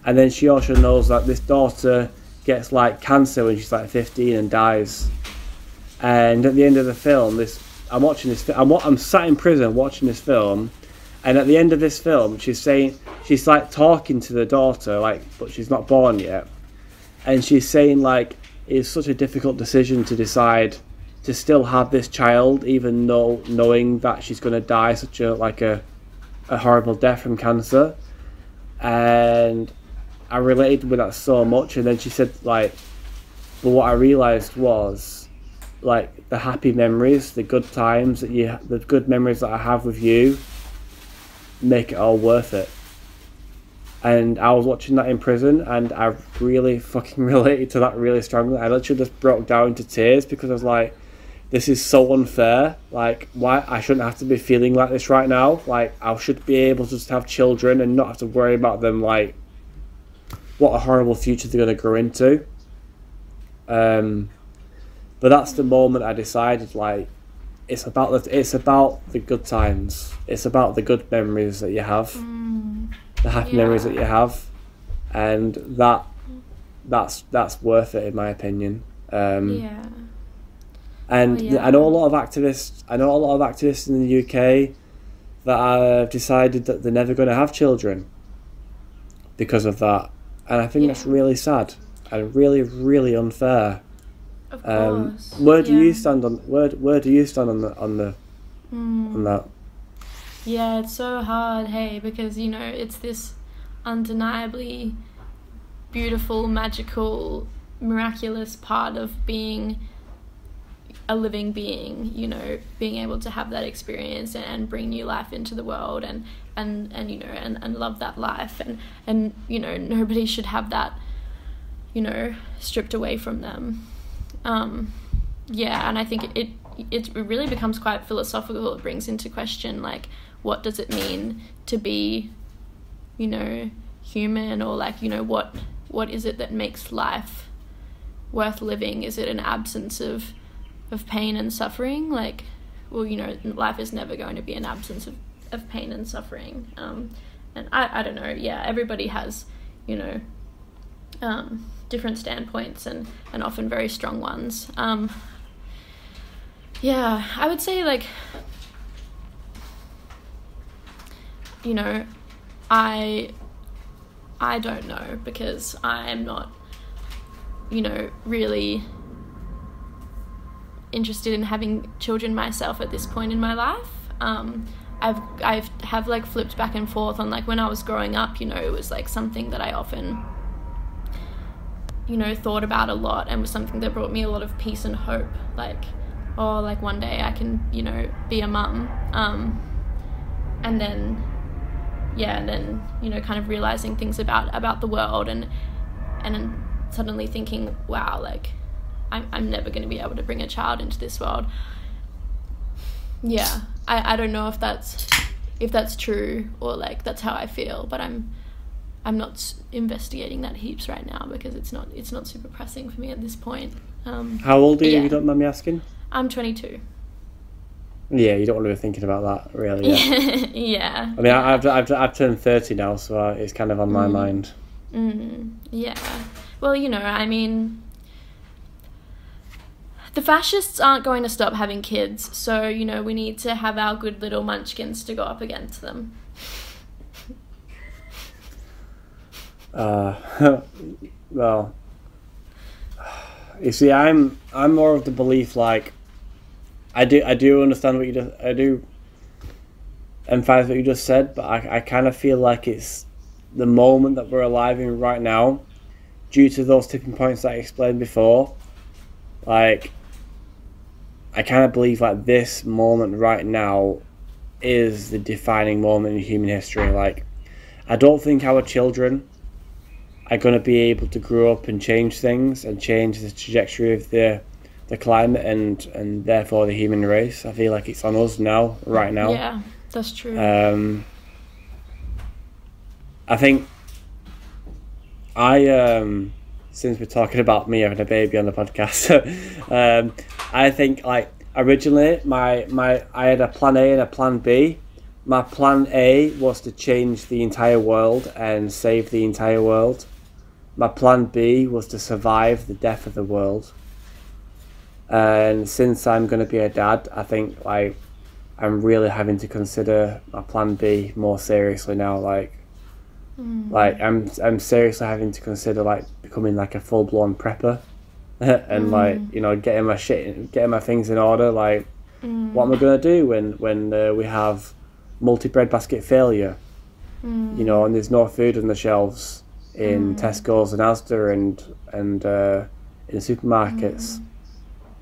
And then she also knows that this daughter gets like cancer when she's like 15 and dies. And at the end of the film, I'm sat in prison watching this film. And at the end of this film, she's like talking to the daughter, like, but she's not born yet. And she's saying, like, it's such a difficult decision to decide to still have this child, even though knowing that she's going to die such a horrible death from cancer. And I related with that so much. And then she said, like, but what I realised was, like, the happy memories, the good times the good memories that I have with you, make it all worth it. And I was watching that in prison, and I really fucking related to that really strongly. I literally just broke down into tears, because I was like, this is so unfair. Like, why I shouldn't have to be feeling like this right now. Like, I should be able to just have children and not have to worry about them, like, what a horrible future they're going to grow into. But that's the moment I decided, like, it's about the good times. It's about the good memories that you have, the happy memories that you have, and that's worth it, in my opinion. And I know a lot of activists. I know a lot of activists in the UK that have decided that they're never going to have children because of that, and I think that's really sad and really, really unfair. Of course. Where do you stand on that? Yeah, it's so hard, hey, because it's this undeniably beautiful, magical, miraculous part of being a living being, being able to have that experience and bring new life into the world and love that life, and nobody should have that stripped away from them. And I think it really becomes quite philosophical. It brings into question, like, what does it mean to be human, or like what is it that makes life worth living? Is it an absence of pain and suffering? Like, well, life is never going to be an absence of pain and suffering. And I don't know, everybody has different standpoints and often very strong ones. I would say, like, I don't know, because I am not really interested in having children myself at this point in my life. I've like flipped back and forth on, like, when I was growing up, it was like something that I often thought about a lot, and was something that brought me a lot of peace and hope, like, oh, like, one day I can be a mum, and then kind of realizing things about the world, and then suddenly thinking, wow, like, I'm never going to be able to bring a child into this world. I don't know if that's true, or like that's how I feel, but I'm not investigating that heaps right now, because it's not super pressing for me at this point. How old are you, if you don't mind me asking? I'm 22. Yeah, you don't want to be thinking about that, really. Yeah. I mean, I've turned 30 now, so it's kind of on my mind. Yeah. Well, I mean, the fascists aren't going to stop having kids, so, we need to have our good little munchkins to go up against them. Well, you see, I'm more of the belief, like, I do understand what I do emphasize what you just said, but I kind of feel like it's the moment that we're alive in right now, due to those tipping points that I explained before. Like, I kind of believe, like, this moment right now is the defining moment in human history. Like, I don't think our children are going to be able to grow up and change things and change the trajectory of the climate and therefore the human race. I feel like it's on us now, right now. Yeah, that's true. I think since we're talking about me having a baby on the podcast, I think, like, originally I had a plan A and a plan B. My plan A was to change the entire world and save the entire world. My plan B was to survive the death of the world. And since I'm going to be a dad, I think, like, I'm really having to consider my plan B more seriously now. Like, I'm seriously having to consider, like, becoming like a full blown prepper, and like, getting my things in order. Like, what am I gonna do when we have multi-breadbasket failure, and there's no food on the shelves in Tesco's and Asda and in the supermarkets.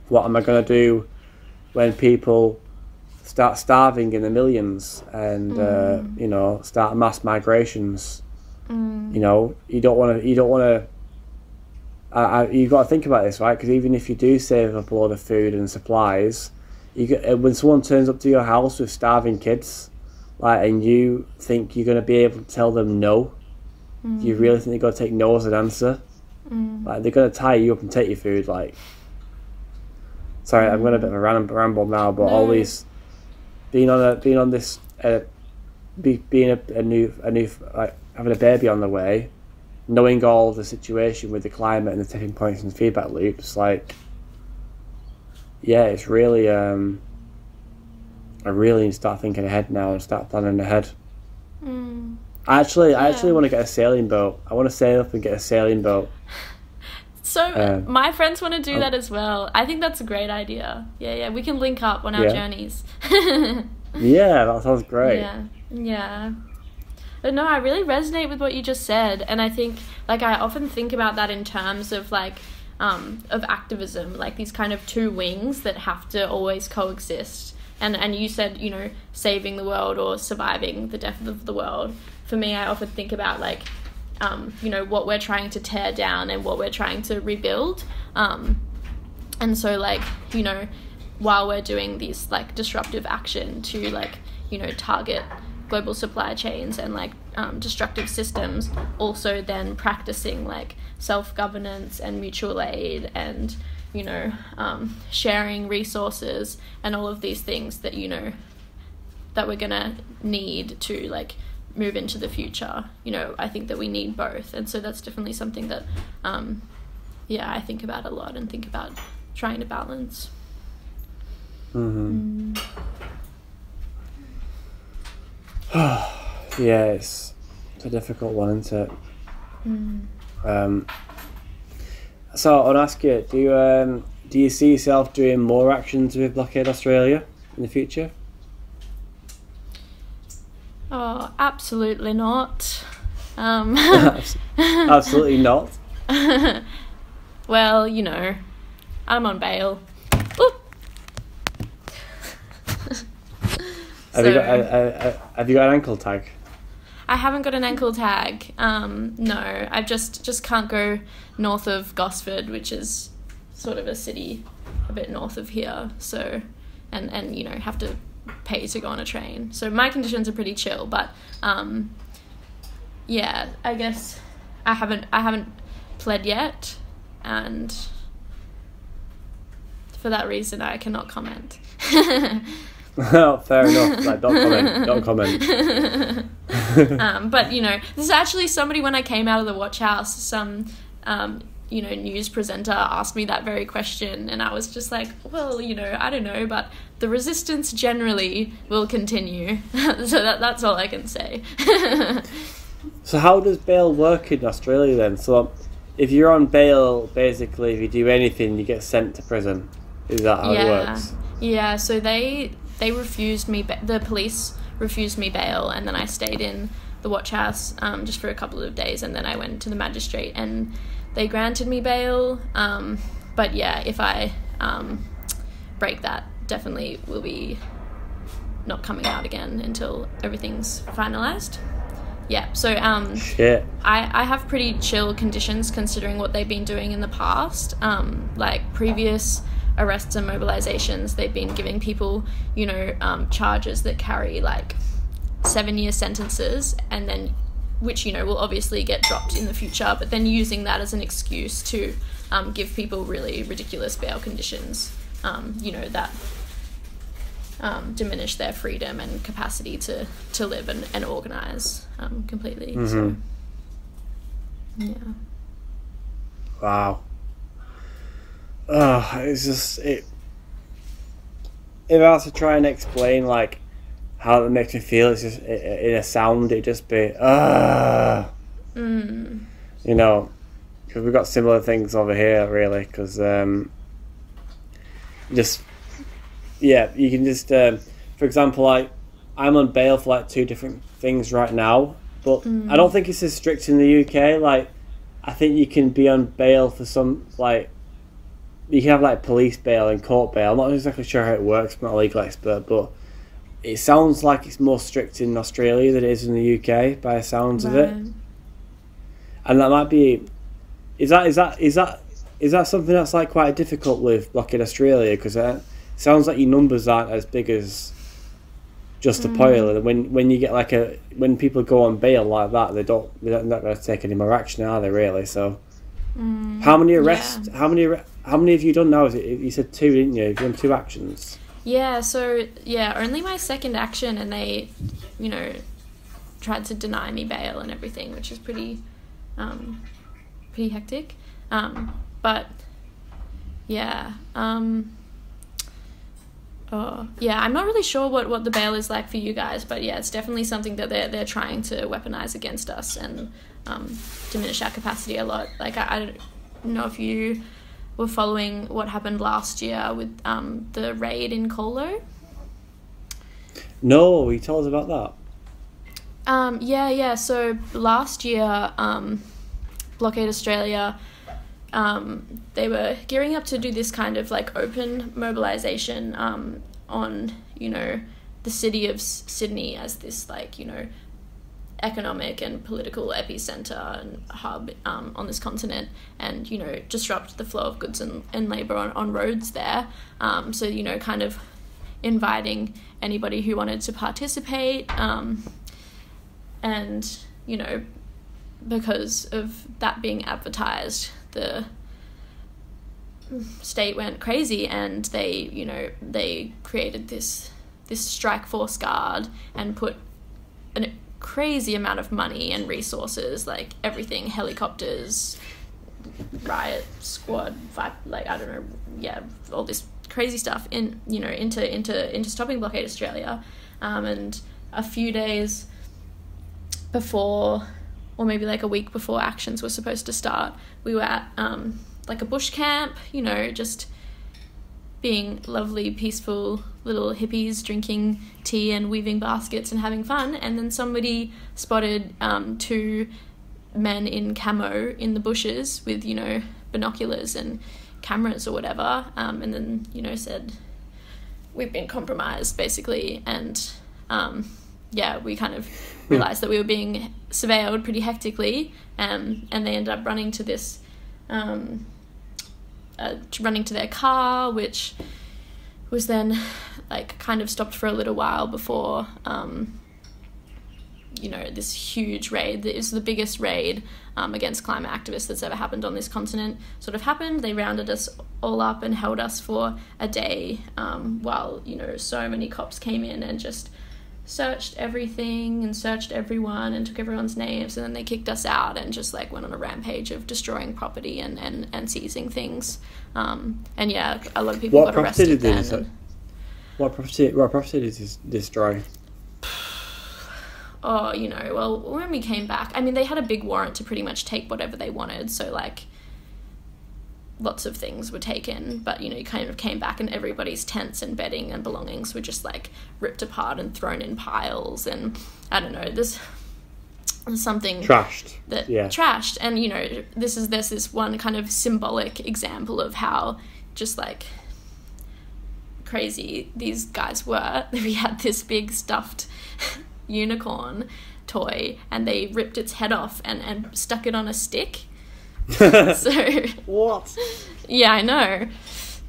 What am I going to do when people start starving in the millions and start mass migrations? You don't want to you've got to think about this, right? Because even if you do save up a lot of food and supplies, when someone turns up to your house with starving kids, like, and you think you're going to be able to tell them no, do you really think they're going to take no as an answer? Like, they're going to tie you up and take your food. Like, sorry, I'm going a bit of a ramble now, but always being on this, being a new like having a baby on the way, knowing all the situation with the climate and the tipping points and feedback loops, like, yeah, it's really I really need to start thinking ahead now and start planning ahead. I actually want to get a sailing boat. I want to sail up and get a sailing boat. So my friends want to do that as well. I think that's a great idea. Yeah, we can link up on our journeys. Yeah, that sounds great. Yeah. But no, I really resonate with what you just said, and I think, like, I often think about that in terms of, like, of activism, like these kind of two wings that have to always coexist. And you said, you know, saving the world or surviving the death of the world. For me, I often think about, like, you know, what we're trying to tear down and what we're trying to rebuild. And so, like, you know, while we're doing these, like, disruptive action to, like, you know, target global supply chains and, like, destructive systems, also then practicing, like, self-governance and mutual aid and, you know, sharing resources and all of these things that, you know, that we're gonna need to, like, move into the future. You know, I think that we need both, and so that's definitely something that I think about a lot and think about trying to balance. Yeah, it's a difficult one, isn't it? So I want to ask you, do you see yourself doing more actions with Blockade Australia in the future? Oh, absolutely not. Absolutely not. Well, you know, I'm on bail. Have you got an ankle tag? I haven't got an ankle tag. No, I just can't go north of Gosford, which is sort of a city a bit north of here. So, and you know, have to pay to go on a train. So my conditions are pretty chill, but yeah, I guess I haven't pled yet, and for that reason I cannot comment. Oh, fair enough. Like, don't comment. But, you know, this is actually somebody, when I came out of the watch house, some you know, news presenter asked me that very question, and I was just like, well, you know, I don't know, but the resistance generally will continue. So that's all I can say. So how does bail work in Australia then? So if you're on bail, basically, if you do anything, you get sent to prison. Is that how it works? Yeah, so they refused me, the police refused me bail, and then I stayed in the watch house just for a couple of days, and then I went to the magistrate and they granted me bail. But yeah, if I break that, definitely will be not coming out again until everything's finalised. Yeah, so I have pretty chill conditions considering what they've been doing in the past. Like previous arrests and mobilizations, they've been giving people, you know, charges that carry like 7-year sentences, and then which, you know, will obviously get dropped in the future, but then using that as an excuse to give people really ridiculous bail conditions, you know, that diminish their freedom and capacity to live and organise completely. Mm-hmm. So, yeah. Wow. It's just it. If I was to try and explain like how it makes me feel, it's just in a sound, it'd just be you know, because we've got similar things over here, really. Because just you can just for example, like I'm on bail for like 2 different things right now, but I don't think it's as strict in the UK. Like I think you can be on bail for some, like you can have like police bail and court bail. I'm not exactly sure how it works. I'm not a legal expert, but it sounds like it's more strict in Australia than it is in the UK by the sounds of it. And that might be Is that something that's like quite difficult with Blockade Australia? Because it sounds like your numbers aren't as big as just a pilot. When you get when people go on bail like that, they're not going to take any more action, are they? Really? So, how many arrests? Yeah. How many have you done now? You said 2, didn't you? You've done 2 actions. Yeah, so, only my second action, and they, tried to deny me bail and everything, which is pretty hectic. But, yeah, I'm not really sure what the bail is like for you guys, but yeah, it's definitely something that they're trying to weaponize against us and diminish our capacity a lot. Like, I don't know if you were following what happened last year with the raid in Colo. No, will you tell us about that? So last year, Blockade Australia, they were gearing up to do this kind of like open mobilization on, the city of Sydney as this economic and political epicenter and hub on this continent, and disrupt the flow of goods and labor on roads there. So kind of inviting anybody who wanted to participate, and because of that being advertised, the state went crazy, and they created this strike force guard and put a crazy amount of money and resources, like everything, helicopters, riot squad, all this crazy stuff into stopping Blockade Australia. And a few days before, or maybe like a week before actions were supposed to start, we were at like a bush camp, just being lovely, peaceful little hippies, drinking tea and weaving baskets and having fun. And then somebody spotted 2 men in camo in the bushes with, binoculars and cameras or whatever. And then, said, we've been compromised, basically. And, we kind of realised that we were being surveilled pretty hectically. And they ended up running to this... running to their car, which was then kind of stopped for a little while before this huge raid. It was the biggest raid against climate activists that's ever happened on this continent sort of happened. They rounded us all up and held us for a day while so many cops came in and just searched everything and searched everyone and took everyone's names, and then they kicked us out and just went on a rampage of destroying property and seizing things. And a lot of people got arrested then. What property did this destroy? Oh, well, when we came back, I mean, they had a big warrant to pretty much take whatever they wanted, so lots of things were taken, but you kind of came back and everybody's tents and bedding and belongings were just ripped apart and thrown in piles, and I don't know, there's something trashed trashed, and there's this one kind of symbolic example of how just crazy these guys were. We had this big stuffed unicorn toy and they ripped its head off and stuck it on a stick. So what? Yeah, I know,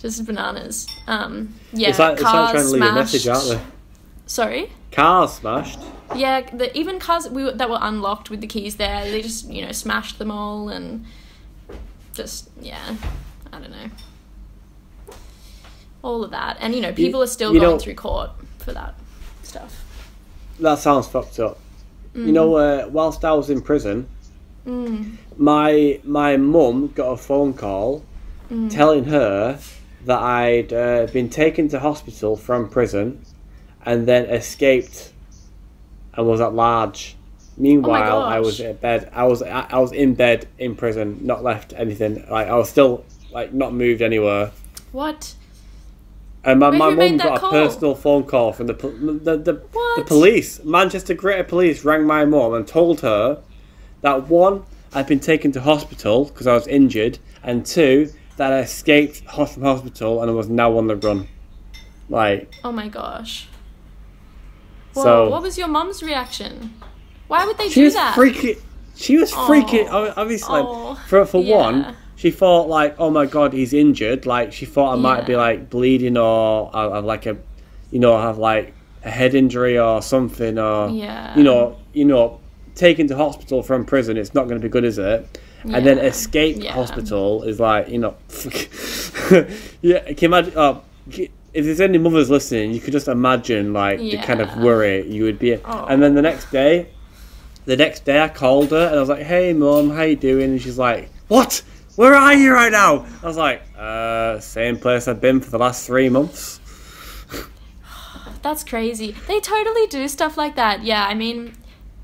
just bananas. It's like trying to leave a message, aren't they? Sorry? Cars smashed. Yeah, even cars that were unlocked with the keys there, they just smashed them all, and just I don't know, all of that. And people are still going through court for that stuff. That sounds fucked up. Whilst I was in prison, my mum got a phone call telling her that I'd been taken to hospital from prison and then escaped and was at large. Meanwhile, I was in bed. I was in bed in prison, not left anything. I was still not moved anywhere. What? And my mum got a personal phone call from the police. Manchester Greater Police rang my mum and told her that 1, I'd been taken to hospital because I was injured, and 2, that I escaped from hospital and I was now on the run. Oh my gosh. Whoa, so what was your mum's reaction? Why would they do that? She was freaking. Oh. Obviously, Oh. for Yeah. one, she thought like, oh my god, he's injured. Like she thought I might be Yeah. like bleeding or have like a, have like a head injury or something or Yeah. taken to hospital from prison. It's not going to be good, is it? And then escape Yeah. hospital is like, yeah. Can you imagine? Oh, if there's any mothers listening, you could just imagine like the kind of Yeah. worry you would be in. Oh. And then the next day I called her and I was like, "Hey, mum, how you doing?" And she's like, "What? Where are you right now?" I was like, "Same place I've been for the last 3 months." That's crazy. They totally do stuff like that. Yeah, I mean,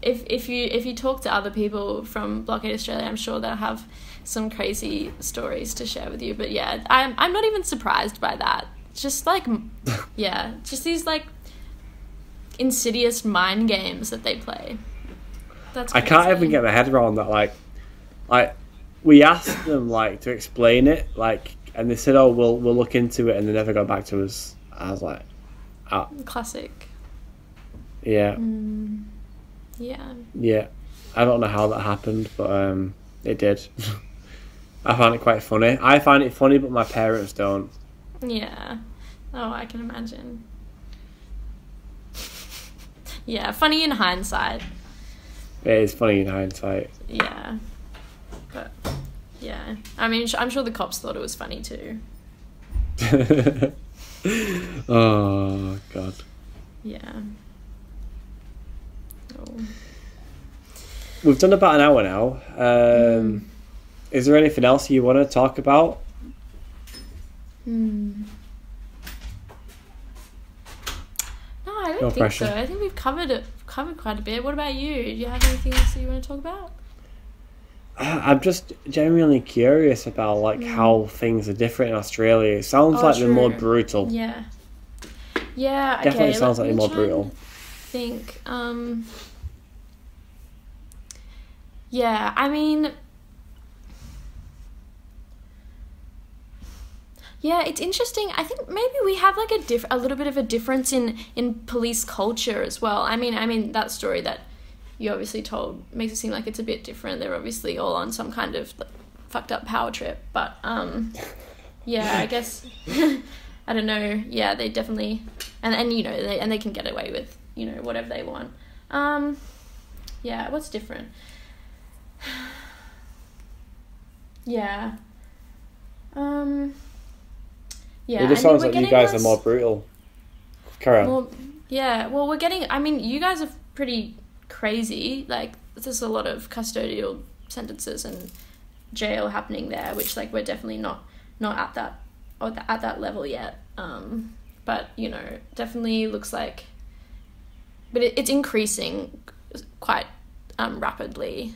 if you talk to other people from Blockade Australia, I'm sure they'll have some crazy stories to share with you. But yeah, I'm not even surprised by that. Just like, yeah, just these like insidious mind games that they play. That's crazy. I can't even get my head around that. Like we asked them like to explain it, like, and they said, "Oh, we'll look into it," and they never got back to us. I was like, "Ah, Classic. yeah, Yeah. yeah." I don't know how that happened, but it did. I find it quite funny. I find it funny, but my parents don't. Yeah. Oh, I can imagine. Yeah, funny in hindsight. It is funny in hindsight. Yeah. But, yeah. I mean, I'm sure the cops thought it was funny too. Oh god. Yeah. Oh. We've done about an hour now. Is there anything else you want to talk about? No, I don't think pressure. so. I think we've covered quite a bit. What about you? Do you have anything else that you want to talk about? I'm just genuinely curious about like how things are different in Australia. It sounds like they're more brutal. Yeah. Yeah, okay. Definitely sounds like let they're me more try brutal. and think. Yeah, I mean, yeah, it's interesting. I think maybe we have like a little bit of a difference in police culture as well. I mean that story that you obviously told makes it seem like it's a bit different. They're obviously all on some kind of like, fucked up power trip, but yeah, I guess I don't know. Yeah, they definitely and they can get away with whatever they want. Yeah, what's different? Yeah. Yeah, It just sounds like you guys are more brutal. Carry on. Well, yeah, well, you guys are pretty crazy. Like, there's a lot of custodial sentences and jail happening there, which, like, we're definitely not at that level yet. But, definitely looks like... But it's increasing quite rapidly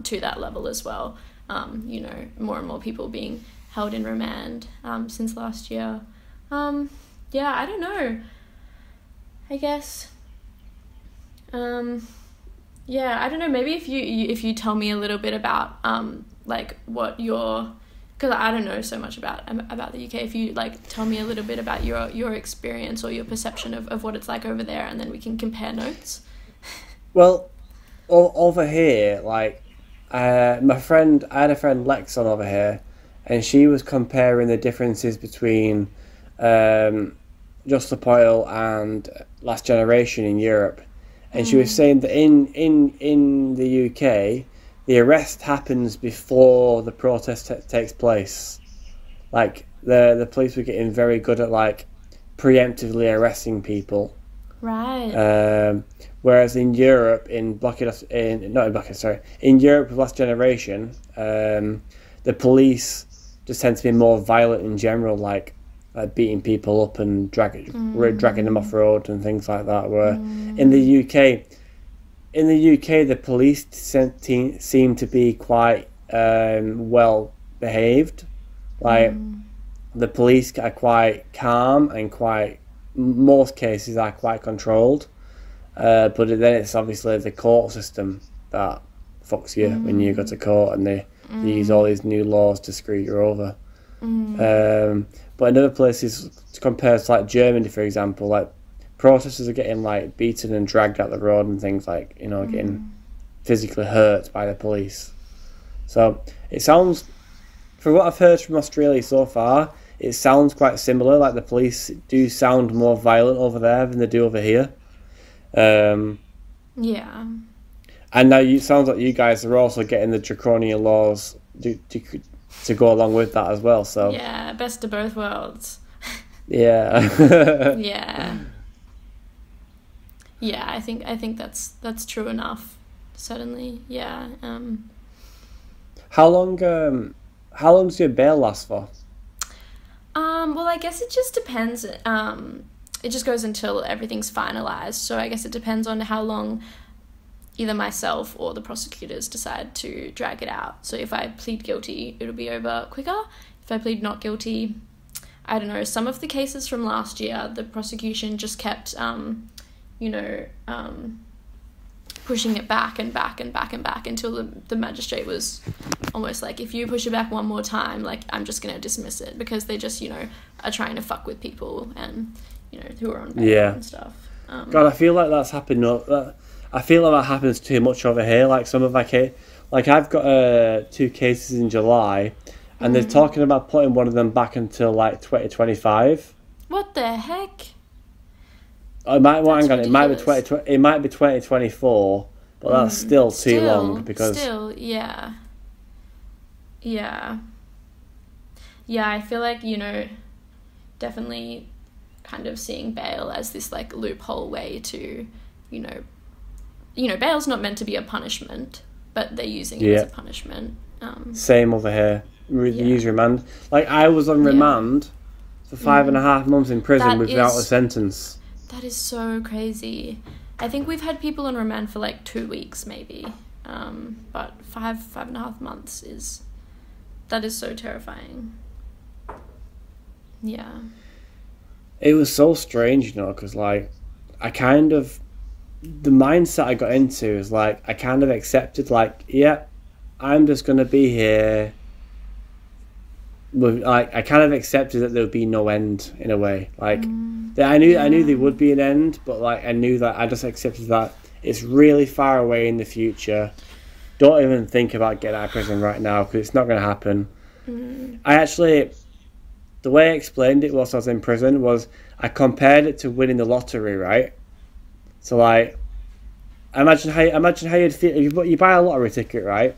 to that level as well. More and more people being held in remand since last year. Yeah, I don't know. I guess. Yeah, I don't know. Maybe if you tell me a little bit about like what your, because I don't know so much about the UK. If you like tell me a little bit about your experience or your perception of what it's like over there, and then we can compare notes. Well, over here, like I had a friend Lex on over here, and she was comparing the differences between Just Oil and Last Generation in Europe, and she was saying that in the UK, the arrest happens before the protest takes place. Like the police were getting very good at like preemptively arresting people. Right. Whereas in Europe, in Europe with Last Generation, the police just tend to be more violent in general, like beating people up and dragging them off road and things like that. Where in the UK, the police seem to be quite well behaved. Like the police are quite calm and most cases are quite controlled. But then it's obviously the court system that fucks you when you go to court, and they use all these new laws to screw you over. But in other places, compared to like Germany, for example, like protesters are getting like beaten and dragged out the road and things like, getting physically hurt by the police. So it sounds, from what I've heard from Australia so far, it sounds quite similar. Like the police do sound more violent over there than they do over here. Yeah. And now it sounds like you guys are also getting the draconian laws to go along with that as well. So yeah, best of both worlds. Yeah. Yeah, I think that's true enough. Certainly, yeah. How long does your bail last for? Well, I guess it just depends. It just goes until everything's finalized. So I guess it depends on how long either myself or the prosecutors decide to drag it out. So if I plead guilty, it'll be over quicker. If I plead not guilty, I don't know. Some of the cases from last year, the prosecution just kept, pushing it back and back and back and back until the magistrate was almost like, if you push it back one more time, like, I'm just going to dismiss it, because they just, are trying to fuck with people and, who are on bail and stuff. God, I feel like that's happened. I feel like that happens too much over here. Like some of my like I've got 2 cases in July, and they're talking about putting one of them back until like 2025. What the heck? It might be 2024, but that's still too long because yeah. I feel like definitely kind of seeing bail as this like loophole way to bail's not meant to be a punishment, but they're using it as a punishment. Same over here. They use remand. Like I was on remand for 5.5 months in prison without a sentence. That is so crazy. I think we've had people on remand for like 2 weeks maybe. But 5.5 months is so terrifying. Yeah. It was so strange, because like the mindset I got into is like I kind of accepted, like, I'm just gonna be here. With like I kind of accepted that there would be no end in a way. Like I knew there would be an end, but like I knew that I just accepted that it's really far away in the future. Don't even think about getting out of prison right now because it's not going to happen. The way I explained it whilst I was in prison was I compared it to winning the lottery, right? So like, imagine how you'd feel if you buy a lottery ticket, right?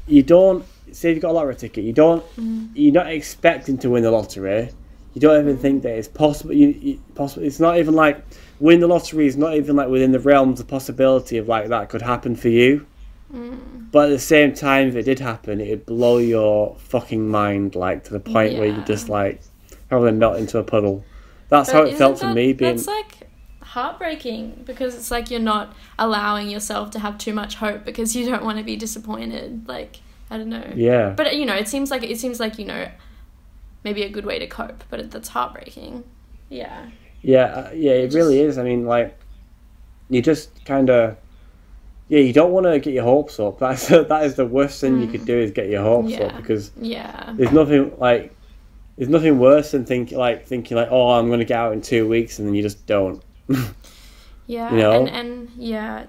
You don't say you've got a lottery ticket. You're not expecting to win the lottery. You don't even think that it's possible. It's not even like win the lottery is not even like within the realms of possibility of like that could happen for you. But at the same time, if it did happen, it'd blow your fucking mind, like to the point where you just like probably melt into a puddle. That's how it felt for me. That's like heartbreaking because it's like you're not allowing yourself to have too much hope because you don't want to be disappointed. Like, I don't know. Yeah. But it seems like maybe a good way to cope, but that's heartbreaking. Yeah. Yeah, it really is. I mean, like, you just kind of, you don't want to get your hopes up. That is the worst thing you could do is get your hopes up because there's nothing worse than thinking like, oh, I'm going to get out in 2 weeks, and then you just don't. Yeah, and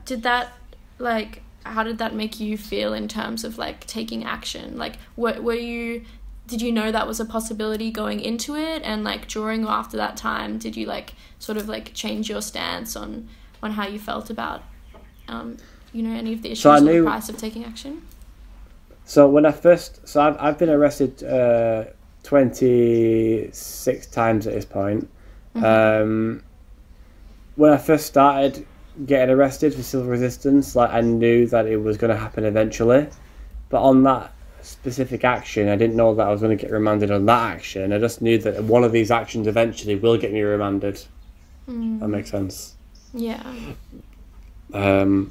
did that, like, how did that make you feel in terms of like taking action? Like, did you know that was a possibility going into it, and like during or after that time, did you like sort of like change your stance on how you felt about any of the issues or the price of taking action? So when I've been arrested 26 times at this point. When I first started getting arrested for civil resistance, like I knew that it was going to happen eventually, but on that specific action, I didn't know that I was going to get remanded on that action. I just knew that one of these actions eventually will get me remanded. That makes sense. Yeah. But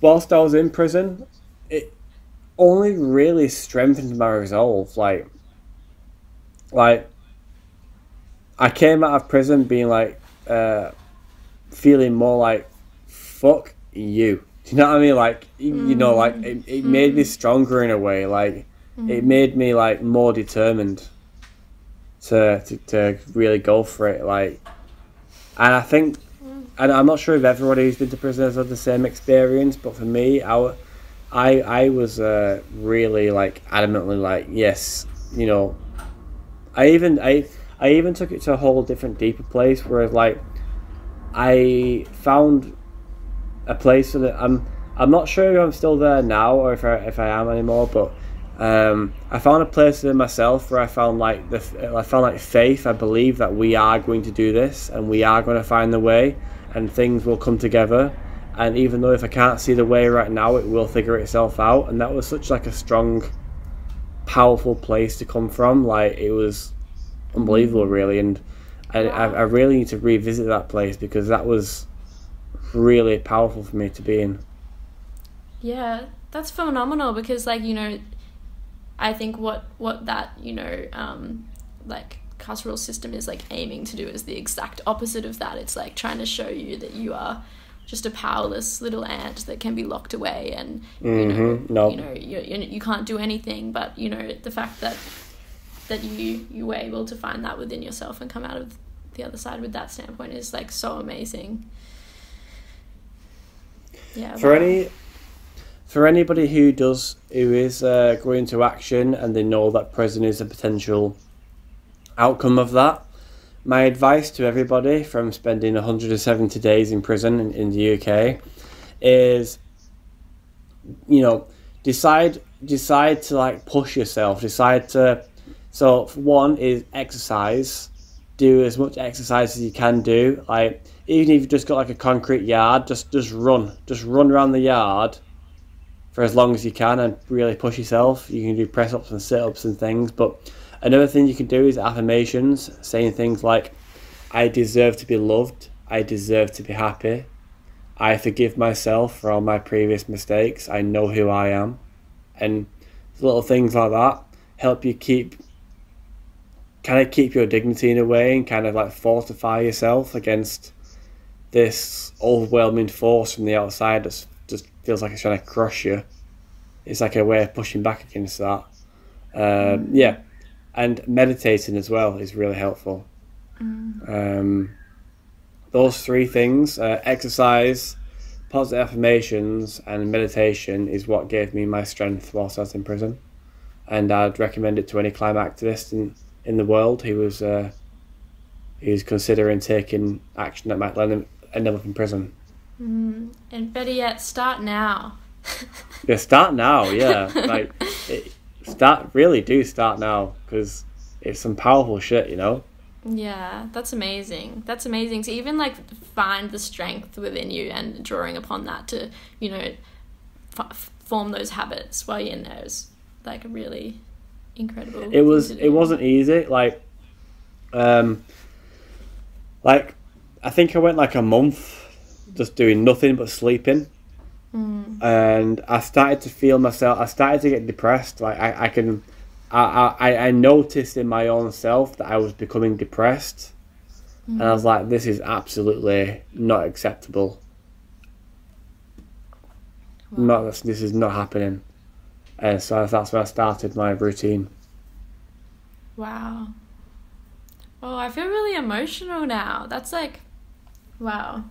whilst I was in prison, it only really strengthened my resolve. Like I came out of prison being like, feeling more like, fuck you. Do you know what I mean? Like, like it made me stronger in a way. Like, it made me like more determined to really go for it. Like, and I think and I'm not sure if everybody who's been to prison has had the same experience, but for me, I was really like adamantly like, yes, you know, I even took it to a whole different, deeper place, whereas like I found a place that I'm not sure if I'm still there now or if I am anymore, but I found a place within myself where I found like faith. I believe that we are going to do this and we are going to find the way and things will come together. And even though if I can't see the way right now, it will figure itself out. And that was such like a strong, powerful place to come from. Like it was unbelievable, really. And I really need to revisit that place because that was really powerful for me to be in. Yeah, that's phenomenal because, like, you know, I think what that, you know, like carceral system is like aiming to do is the exact opposite of that. It's like trying to show you that you are just a powerless little ant that can be locked away and you know you can't do anything. But you know, the fact that you were able to find that within yourself and come out of the other side with that standpoint is like so amazing. Yeah. For anybody who is going into action and they know that prison is a potential outcome of that, my advice to everybody from spending 170 days in prison in the UK is, you know, decide to like push yourself. So for one is exercise. Do as much exercise as you can do. Like even if you've just got like a concrete yard, just run around the yard for as long as you can and really push yourself. You can do press-ups and sit-ups and things, but another thing you can do is affirmations, saying things like, I deserve to be loved, I deserve to be happy, I forgive myself for all my previous mistakes, I know who I am. And little things like that help you keep your dignity in a way and kind of like fortify yourself against this overwhelming force from the outside that just feels like it's trying to crush you. It's like a way of pushing back against that. Yeah. And meditating as well is really helpful. Those three things, exercise, positive affirmations, and meditation is what gave me my strength whilst I was in prison. And I'd recommend it to any climate activist in the world who was considering taking action that might end up in prison. And better yet, start now. Yeah, start now. Yeah, like start now because it's some powerful shit, you know. Yeah, that's amazing. That's amazing to even like find the strength within you and drawing upon that to, you know, form those habits while you're in there is like really incredible. It wasn't easy. Like I think I went like a month just doing nothing but sleeping. And I started to feel myself. I started to get depressed. Like I noticed in my own self that I was becoming depressed, and I was like, "This is absolutely not acceptable. Wow. This is not happening." And so that's where I started my routine. Wow. Oh, I feel really emotional now. That's like, wow.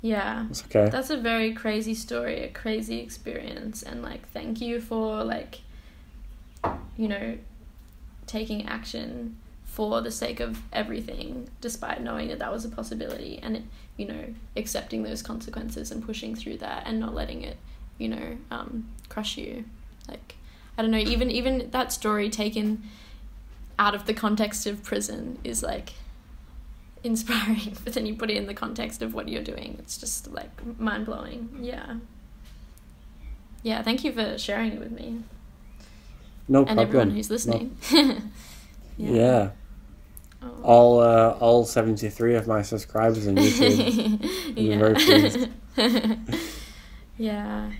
Yeah, it's okay. That's a very crazy story, a crazy experience, and like thank you for like, you know, taking action for the sake of everything, despite knowing that was a possibility, and you know, accepting those consequences and pushing through that and not letting it, you know, crush you. Like, I don't know, even that story taken out of the context of prison is like inspiring, but then you put it in the context of what you're doing, it's just like mind-blowing. Yeah, thank you for sharing it with me. No problem. And everyone who's listening. Yeah. Oh. All 73 of my subscribers on YouTube. I'm very pleased. Yeah.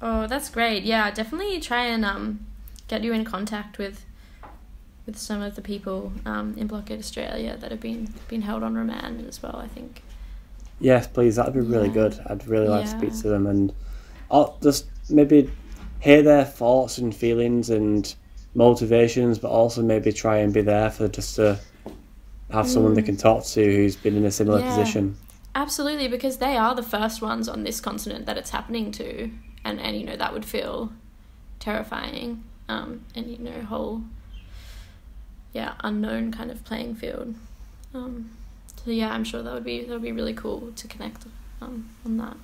Oh, that's great. Yeah, definitely try and get you in contact with some of the people in Blockade Australia that have been held on remand as well, I think. Yes, please. That'd be really good. I'd really like to speak to them and I'll just maybe hear their thoughts and feelings and motivations, but also maybe try and be there for just a have someone they can talk to who's been in a similar position. Absolutely, because they are the first ones on this continent that it's happening to, and you know, that would feel terrifying, and you know, whole unknown kind of playing field. So yeah, I'm sure that would be really cool to connect on that.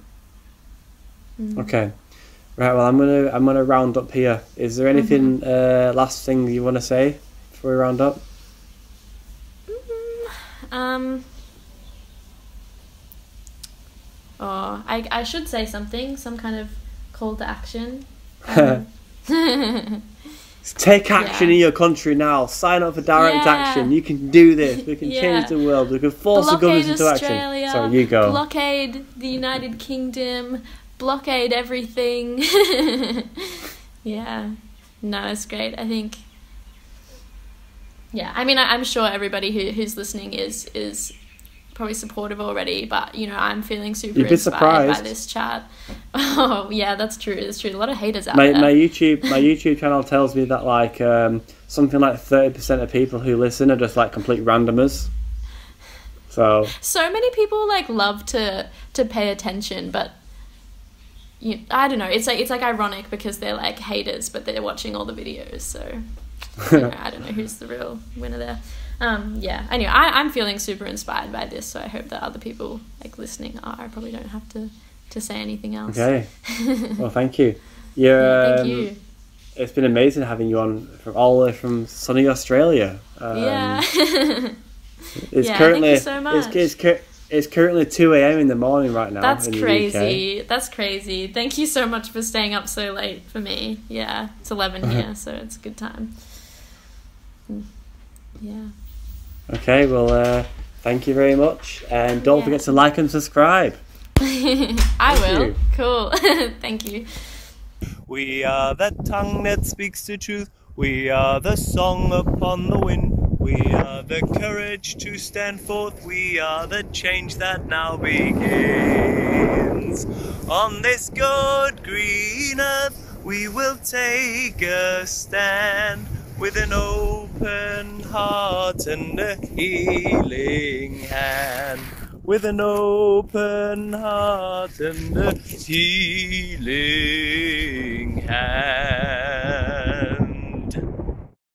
Okay, right. Well, I'm gonna round up here. Is there anything last thing you want to say before we round up? I should say something, some kind of call to action. Take action in your country now. Sign up for direct action. You can do this. We can change the world. We can force the government into Australia, action. Sorry, you go. Blockade the United Kingdom. Blockade everything. Yeah. No, it's great. I think. Yeah, I mean, I'm sure everybody who's listening is probably supportive already, but you know, I'm feeling super inspired by this chat. Oh yeah, that's true. It's true. A lot of haters out there. My YouTube channel tells me that like something like 30% of people who listen are just like complete randomers. So many people like love to pay attention, but I don't know. It's like ironic because they're like haters, but they're watching all the videos. So you know, I don't know who's the real winner there. Anyway, I'm feeling super inspired by this, so I hope that other people like listening are. I probably don't have to say anything else. Okay. Well, thank you. Thank you. It's been amazing having you on all the way from sunny Australia. It's currently, thank you so much. It's currently 2 a.m. in the morning right now. That's crazy. UK. That's crazy. Thank you so much for staying up so late for me. Yeah, it's 11 here, so it's a good time. Yeah. Okay, well, thank you very much. And don't forget to like and subscribe. I will. Cool. Thank you. We are the tongue that speaks the truth. We are the song upon the wind. We are the courage to stand forth. We are the change that now begins. On this good green earth, we will take a stand. With an open heart and a healing hand. With an open heart and a healing hand.